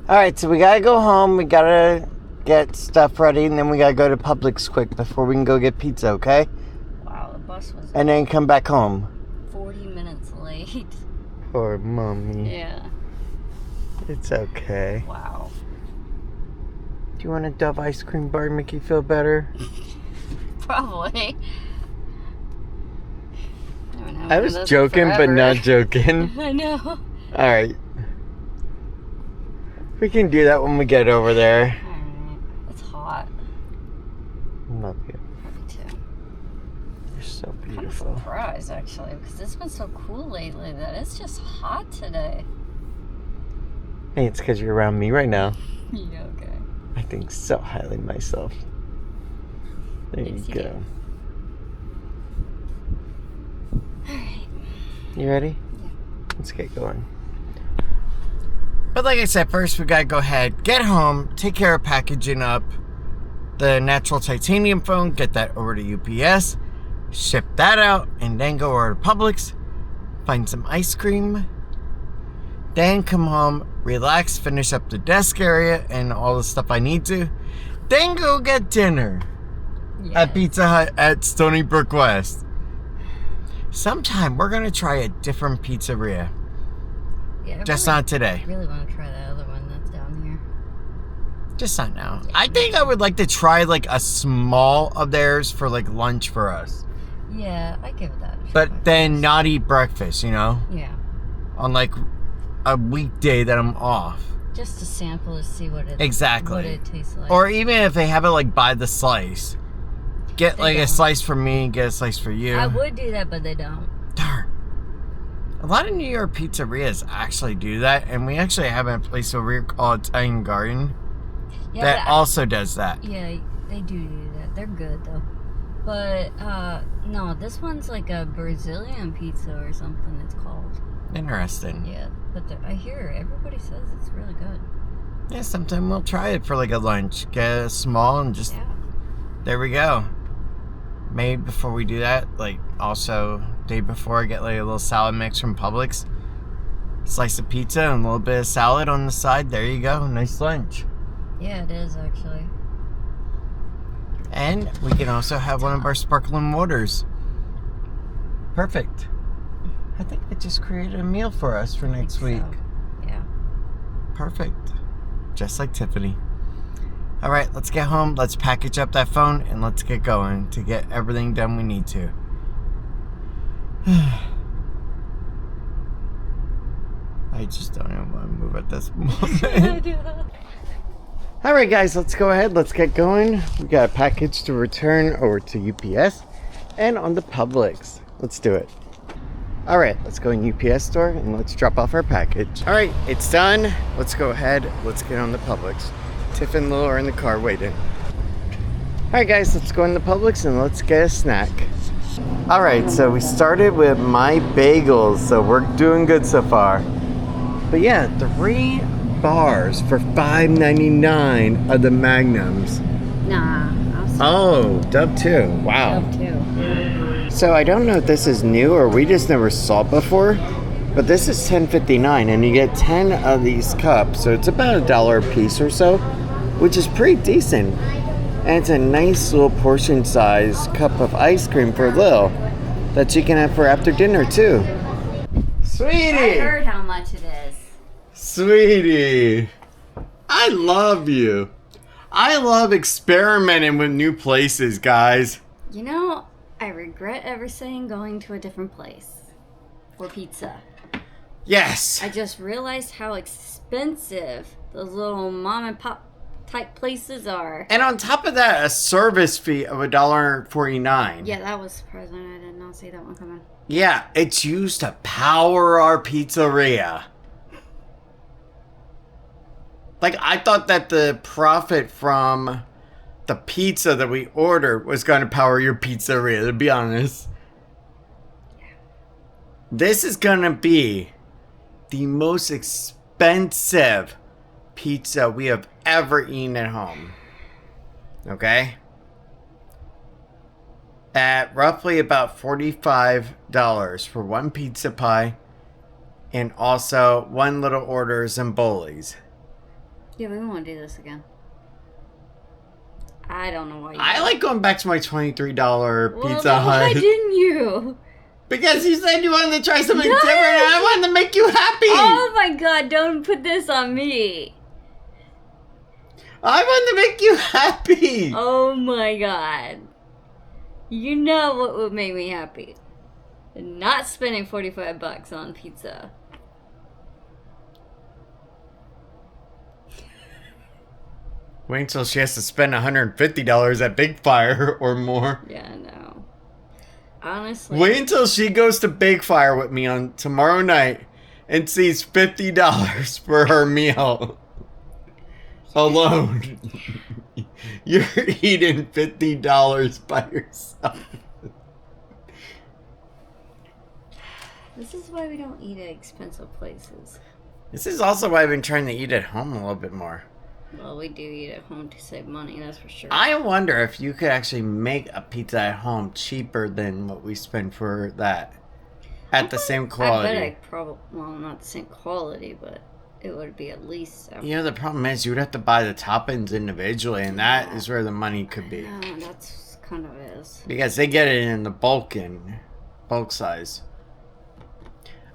Alright, so we gotta go home. We gotta get stuff ready, and then we gotta go to Publix quick before we can go get pizza, okay? Wow, the bus was And then come back home. 40 minutes late. Poor mommy. Yeah. It's okay. Wow. Do you want a Dove ice cream bar to make you feel better? Probably. I was joking, but not joking. I know. Alright. We can do that when we get over there. Alright. It's hot. Love you. Me too. You're so I'm kind of beautiful. surprised, actually, because it's been so cool lately that it's just hot today. Hey, it's because you're around me right now. Yeah, okay. I think so highly of myself. There Yes, you you go. Alright. You ready? Yeah. Let's get going. But like I said, first we gotta go ahead, get home, take care of packaging up the natural titanium phone, get that over to UPS, ship that out, and then go over to Publix, find some ice cream, then come home, relax, finish up the desk area and all the stuff I need to, then go get dinner at Pizza Hut at Stony Brook West. Sometime we're gonna try a different pizzeria. Yeah, Just not today. I really want to try that other one that's down here. Just not now. I think I would like to try like a small of theirs for like lunch for us. Yeah, I give it that a But try. then not eat breakfast, you know? Yeah. On like a weekday that I'm off. Just to sample to see what it Exactly. what it tastes like. Or even if they have it like by the slice. Get They like a don't. slice for me, get a slice for you. I would do that, but they don't. Darn. A lot of New York pizzerias actually do that, and we actually have a place over here called Italian Garden Yeah, that but also does that. yeah, they do that. They're good though. But no, this one's like a Brazilian pizza or something. It's called. Interesting. Yeah, but I hear everybody says it's really good. Yeah, sometime we'll try it for like a lunch. Get a small and just Yeah. there we go. Maybe before we do that, like also day before I get like a little salad mix from Publix. Slice of pizza and a little bit of salad on the side. There you go. Nice lunch. Yeah, it is actually. And we can also have one of our sparkling waters. Perfect. I think I just created a meal for us for next week. So, yeah. Perfect. Just like Tiffany. All right, let's get home. Let's package up that phone and let's get going to get everything done we need to. I just don't even want to move at this moment. All right, guys, let's go ahead. Let's get going. We got a package to return over to UPS and on the Publix. Let's do it. All right, let's go in UPS store and let's drop off our package. All right, it's done. Let's go ahead. Let's get on the Publix. Tiff and Lil are in the car waiting. All right, guys, let's go in the Publix and let's get a snack. All right, so we started with my bagels, so we're doing good so far. But yeah, 3 bars for $5.99 of the Magnums. Nah, Oh, Dove too. Wow. Dove too. So I don't know if this is new or we just never saw it before, but this is $10.59 and you get 10 of these cups, so it's about $1 a piece or so, which is pretty decent. And it's a nice little portion size cup of ice cream for Lil that she can have for after dinner too. Sweetie! I heard how much it is. Sweetie! I love you. I love experimenting with new places, guys. You know, I regret ever saying going to a different place for pizza. Yes. I just realized how expensive those little mom and pop type places are. And on top of that, a service fee of $1.49. Yeah, that was surprising. I did not see that one coming. Yeah, it's used to power our pizzeria. Like, I thought that the profit from the pizza that we ordered was going to power your pizzeria, to be honest. This is going to be the most expensive pizza we have ever eaten at home. Okay? At roughly about $45 for one pizza pie and also one little order of Zamboli's. Yeah, we won't do this again. I don't know why you I like going back to my $23 Well, Pizza then Hut. why didn't you? Because you said you wanted to try something No! different and I wanted to make you happy. Oh my god, don't put this on me. I wanted to make you happy. Oh my god. You know what would make me happy? Not spending $45 on pizza. Wait until she has to spend $150 at Big Fire or more. Yeah, I know. Honestly. Wait until she goes to Big Fire with me on tomorrow night and sees $50 for her meal. Alone. You're eating $50 by yourself. This is why we don't eat at expensive places. This is also why I've been trying to eat at home a little bit more. Well, we do eat at home to save money, that's for sure. I wonder if you could actually make a pizza at home cheaper than what we spend for that. At the same quality. I bet I probably, well, not the same quality, but it would be at least. You know, the problem is you would have to buy the toppings individually, and that is where the money could be. Yeah, that's kind of is. Because they get it in the bulk size.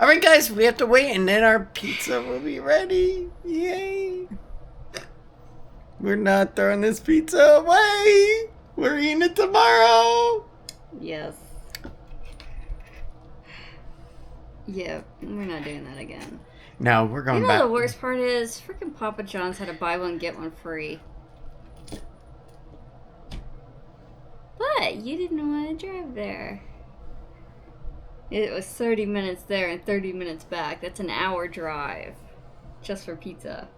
Alright guys, we have to wait and then our pizza will be ready. Yay! We're not throwing this pizza away! We're eating it tomorrow! Yes. Yeah, we're not doing that again. No, we're going You know back. the worst part is, freaking Papa John's had a buy one, get one free. But you didn't want to drive there. It was 30 minutes there and 30 minutes back. That's an hour drive. Just for pizza.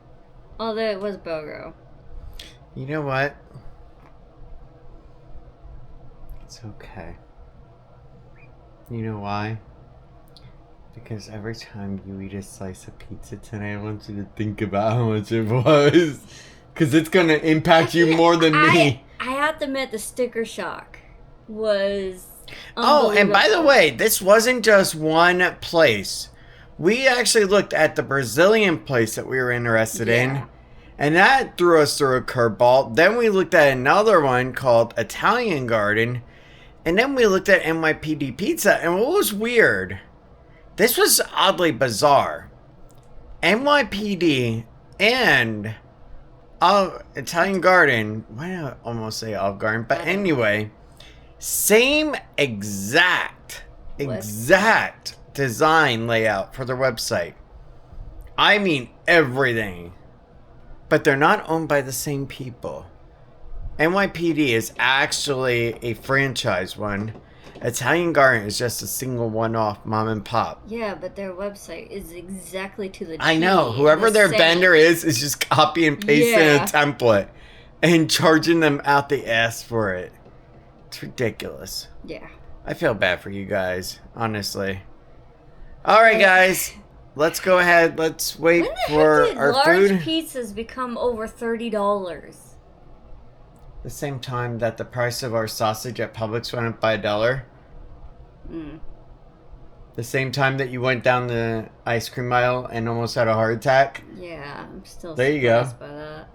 Although it was BOGO. You know what? It's okay. You know why? Because every time you eat a slice of pizza tonight, I want you to think about how much it was. Because it's going to impact you more than me. I have to admit, the sticker shock was Oh, and by the unbelievable. way, this wasn't just one place. We actually looked at the Brazilian place that we were interested in. And that threw us through a curveball. Then we looked at another one called Italian Garden. And then we looked at NYPD Pizza. And what was weird, this was oddly bizarre. NYPD and Italian Garden, why did I almost say Olive Garden? But anyway, same exact design layout for their website. I mean everything. But they're not owned by the same people. NYPD is actually a franchise one. Italian Garden is just a single one-off mom and pop. Yeah, but their website is exactly to the T. I know. Whoever the their same. vendor is just copy and pasting Yeah. a template and charging them out the ass for it. It's ridiculous. Yeah. I feel bad for you guys, honestly. All right, guys. Let's go ahead. Let's wait When the for heck did our large food. pizzas become over $30? The same time that the price of our sausage at Publix went up by $1. Mm. The same time that you went down the ice cream aisle and almost had a heart attack. Yeah, I'm still There you go. surprised by that.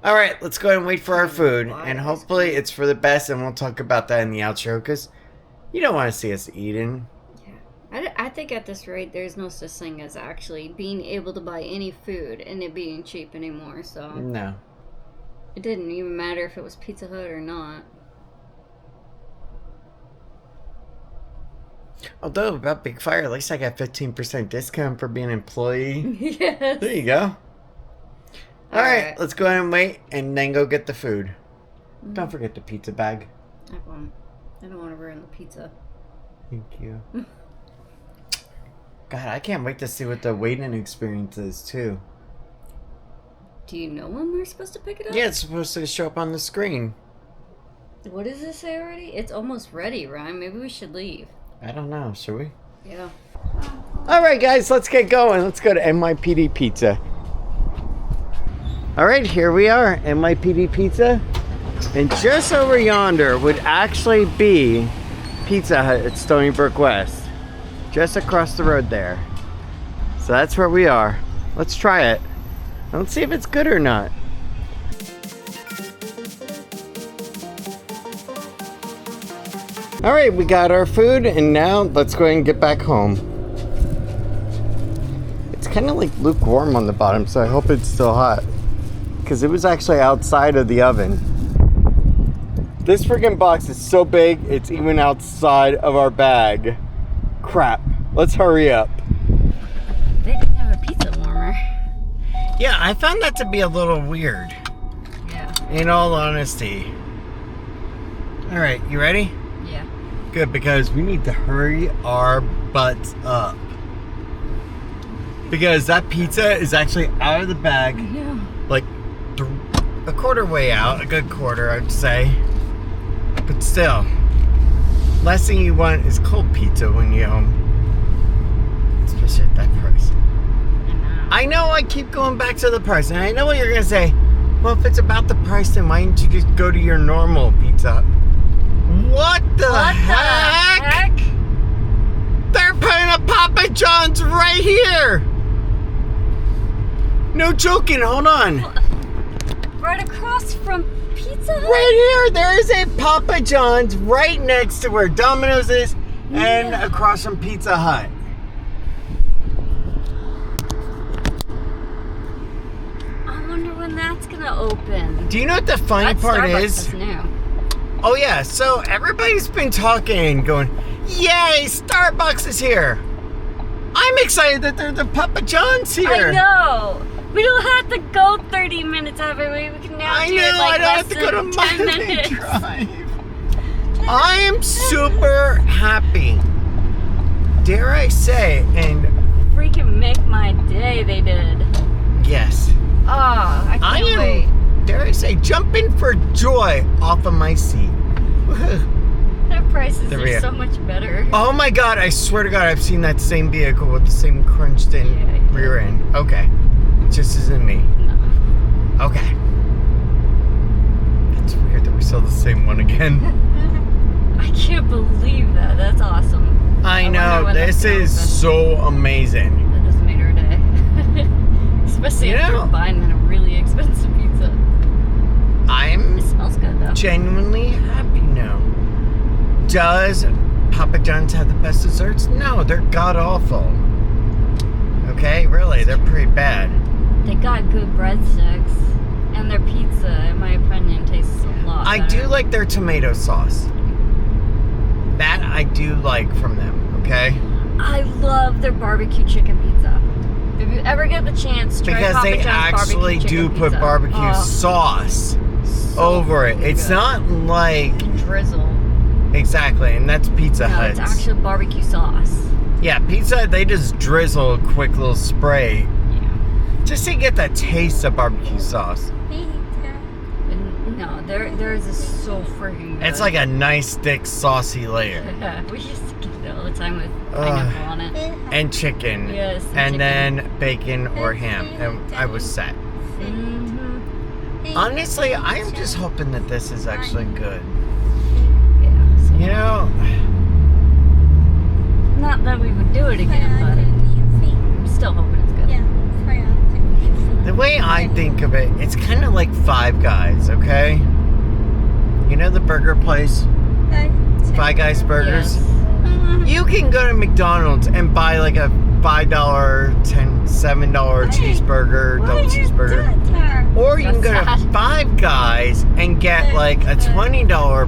All right, let's go ahead and wait for our food. Wow, And ice hopefully cream. it's for the best, and we'll talk about that in the outro, because you don't want to see us eating. I think at this rate, there's no such thing as actually being able to buy any food and it being cheap anymore, so No. it didn't even matter if it was Pizza Hut or not. Although, about Big Fire, at least I got 15% discount for being an employee. Yes. There you go. All right, Alright. let's go ahead and wait, and then go get the food. Don't forget the pizza bag. I won't. I don't want to ruin the pizza. Thank you. God, I can't wait to see what the waiting experience is, too. Do you know when we're supposed to pick it up? Yeah, it's supposed to show up on the screen. What does it say already? It's almost ready, Ryan. Maybe we should leave. I don't know, should we? Yeah. All right, guys, let's get going. Let's go to NYPD Pizza. All right, here we are, NYPD Pizza. And just over yonder would actually be Pizza Hut at Stony Brook West. Just across the road there. So that's where we are. Let's try it. Let's see if it's good or not. All right, we got our food, and now let's go ahead and get back home. It's kind of like lukewarm on the bottom, so I hope it's still hot. Because it was actually outside of the oven. This freaking box is so big, it's even outside of our bag. Crap. Let's hurry up. They didn't have a pizza warmer. Yeah, I found that to be a little weird. Yeah. In all honesty. All right, you ready? Yeah. Good, because we need to hurry our butts up. Because that pizza is actually out of the bag. Yeah. Like a quarter way out, a good quarter, I'd say. But still, last thing you want is cold pizza when you home. Especially at that price. I know I keep going back to the price, and I know what you're gonna say. Well, if it's about the price, then why don't you just go to your normal Pizza Hut? What the heck? They're putting a Papa John's right here! No joking, hold on. Right across from Pizza Hut? Right here, there is a Papa John's right next to where Domino's is and across from Pizza Hut. I wonder when that's gonna open. Do you know what the funny That part Starbucks is? new. Oh yeah, so everybody's been talking, going, yay, Starbucks is here. I'm excited that there's a Papa John's here. I know. We don't have to go 30 minutes every week. We can now I do know, it like I don't less have to go to than 10 Miami minutes. Drive. I am super happy. Dare I say, and Freaking make my day, they did. yes, Oh, I I can't am, wait. dare I say, jumping for joy off of my seat. Their prices There we are go. so much better. Oh my God, I swear to God, I've seen that same vehicle with the same crunched in Yeah, rear end. Okay, it just isn't me. No. Okay. That's weird that we saw the same one again. I can't believe that. That's awesome. I wonder know, when this that's gonna is open. so amazing. That just made our day. Especially You if know- you're buying a really expensive pizza. I'm It smells good though. genuinely happy now. Does Papa John's have the best desserts? No, they're god awful. Okay, really, they're pretty bad. They got good breadsticks, and their pizza, in my opinion, tastes a lot I better. do like their tomato sauce. That I do like from them, okay? I love their barbecue chicken pizza. If you ever get the chance, try Because Papa they John's actually barbecue do chicken put pizza. barbecue Oh, sauce so over it. It's good. not like drizzle. exactly, and that's Pizza No, Hut's. it's actually barbecue sauce. Yeah, Pizza Hut, they just drizzle a quick little spray Yeah. just to get the taste of barbecue sauce. And no, theirs is so freaking good. It's like a nice thick saucy layer. Yeah, we used to get it all the time with pineapple on it. And chicken. Yes, and And chicken. then bacon or ham. And I was set. Mm-hmm. Honestly, I am just hoping that this is actually good. Yeah. So You know, not that we would do it again, but I'm still hoping it's good. the way I think of it, it's kind of like Five Guys, okay? You know the burger place? Five Guys Burgers? Yes. You can go to McDonald's and buy like a $5, $7 cheeseburger, double cheeseburger. Or you can go to That's sad. Five Guys and get like a $20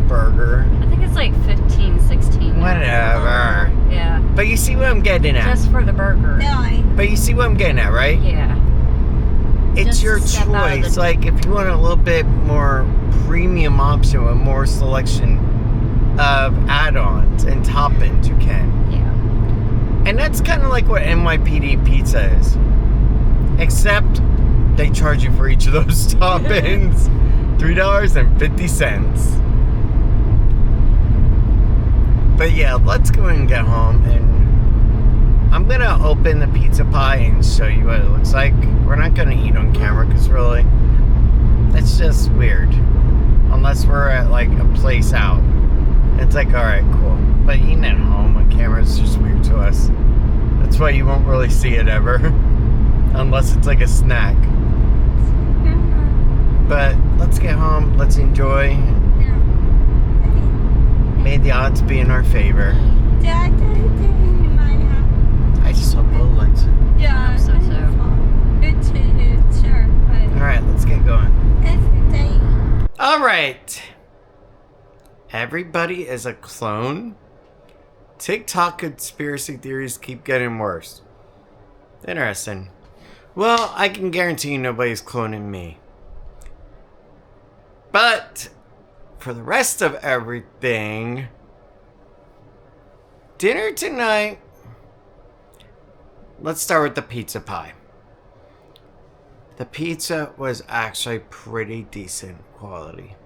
burger. I think it's like 15, 16. Whatever. Yeah. But you see what I'm getting at. Just for the burger. But you see what I'm getting at, right? Yeah. It's Just your step out of choice. the- Like if you want a little bit more premium option with more selection of add-ons and toppings, you can. Yeah. And that's kind of like what NYPD pizza is. Except they charge you for each of those toppings $3.50. But yeah, let's go and get home, and I'm gonna open the pizza pie and show you what it looks like. We're not gonna eat on camera because really, it's just weird. Unless we're at like a place out. It's like, alright, cool. But eating at home on camera is just weird to us. That's why you won't really see it ever. Unless it's like a snack. But let's get home, let's enjoy. May the odds be in our favor. Dad, in my house. I just saw bow lights. Yeah, so. It's sure, but Alright, let's get going. it's a day. Alright. Everybody is a clone? TikTok conspiracy theories keep getting worse. Interesting. Well, I can guarantee you nobody's cloning me. But for the rest of everything, dinner tonight, let's start with the pizza pie. The pizza was actually pretty decent quality.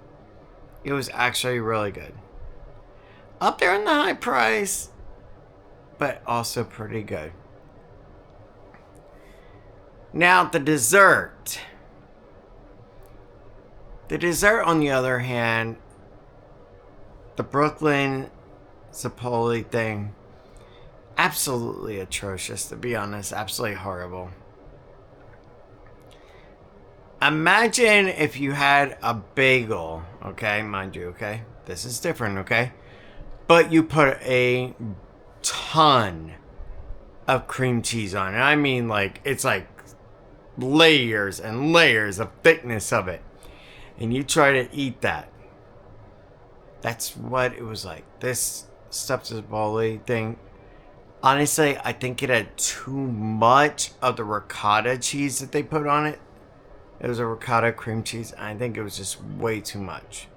It was actually really good. Up there in the high price, but also pretty good. Now, the dessert. The dessert, on the other hand, the Brooklyn Zapoli thing, absolutely atrocious, to be honest. Absolutely horrible. Imagine if you had a bagel, okay? Mind you, okay? This is different, okay? But you put a ton of cream cheese on it. I mean, like, it's like layers and layers of thickness of it. And you try to eat that. That's what it was like. This stuffed Zapoli thing, honestly, I think it had too much of the ricotta cheese that they put on it. It was a ricotta cream cheese. I think it was just way too much.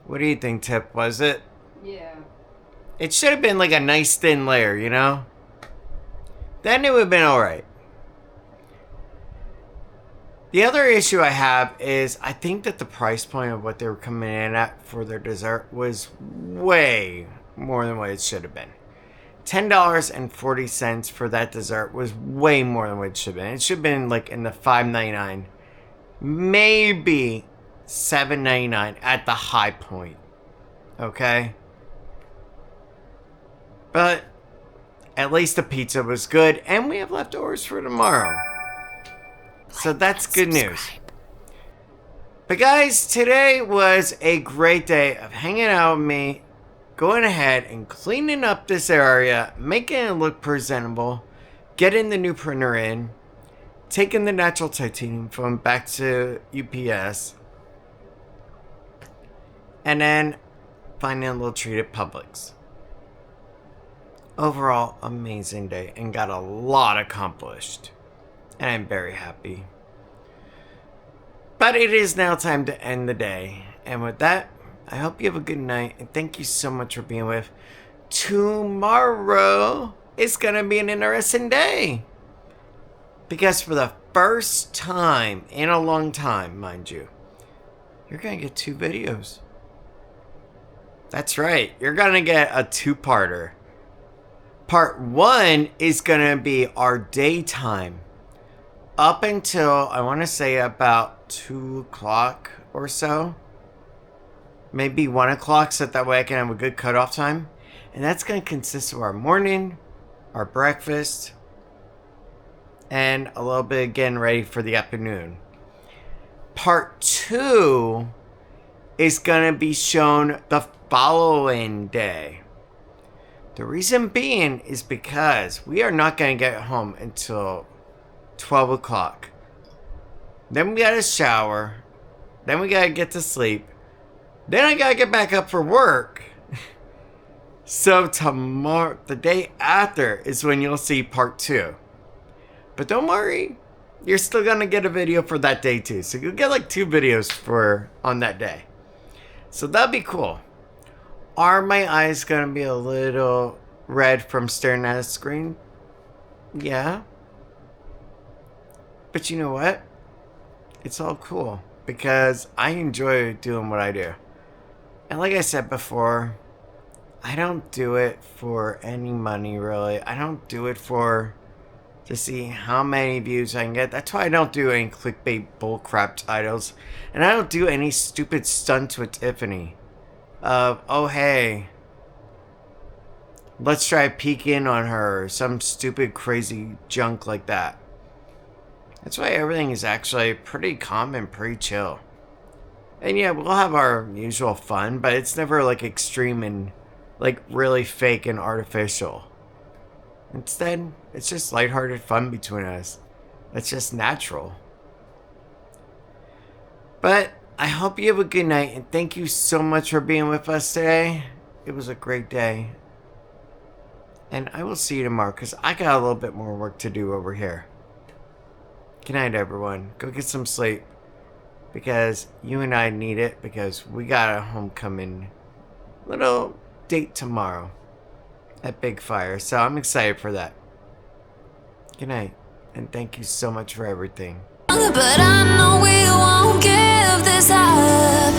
What do you think, Tip? Was it? Yeah. It should have been like a nice thin layer, you know? Then it would have been alright. The other issue I have is I think that the price point of what they were coming in at for their dessert was way more than what it should have been. $10.40 for that dessert was way more than what it should have been. It should have been like in the $5.99, maybe $7.99 at the high point. Okay? But at least the pizza was good, and we have leftovers for tomorrow. So that's good news. But guys, today was a great day of hanging out with me, going ahead and cleaning up this area, making it look presentable, getting the new printer in, taking the natural titanium foam back to UPS, and then finding a little treat at Publix. Overall, amazing day and got a lot accomplished. And I'm very happy. But it is now time to end the day. And with that, I hope you have a good night. And thank you so much for being with. Tomorrow is going to be an interesting day. Because for the first time in a long time, mind you, you're going to get 2 videos. That's right. You're going to get a 2-parter. Part 1 is going to be our daytime. Up until, I want to say, about 2 o'clock or so. Maybe 1 o'clock, so that way I can have a good cutoff time. And that's going to consist of our morning, our breakfast, and a little bit of getting ready for the afternoon. Part 2 is going to be shown the following day. The reason being is because we are not going to get home until 12 o'clock. Then we gotta shower. Then we gotta get to sleep. Then I gotta get back up for work. So tomorrow, the day after, is when you'll see part 2. But don't worry, you're still gonna get a video for that day too. So you'll get like 2 videos on that day. So that'll be cool. Are my eyes gonna be a little red from staring at a screen? Yeah. But you know what? It's all cool because I enjoy doing what I do. And like I said before, I don't do it for any money really. I don't do it to see how many views I can get. That's why I don't do any clickbait bullcrap titles. And I don't do any stupid stunts with Tiffany. Oh hey, let's try peek in on her or some stupid crazy junk like that. That's why everything is actually pretty calm and pretty chill. And yeah, we'll have our usual fun, but it's never like extreme and like really fake and artificial. Instead, it's just lighthearted fun between us. It's just natural. But I hope you have a good night, and thank you so much for being with us today. It was a great day. And I will see you tomorrow because I got a little bit more work to do over here. Good night, everyone. Go get some sleep because you and I need it because we got a homecoming little date tomorrow at Big Fire. So I'm excited for that. Good night. And thank you so much for everything. But I know we won't give this up.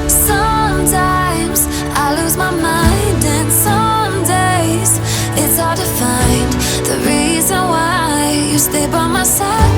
Sometimes I lose my mind, and some days it's hard to find the reason why you stay by my side.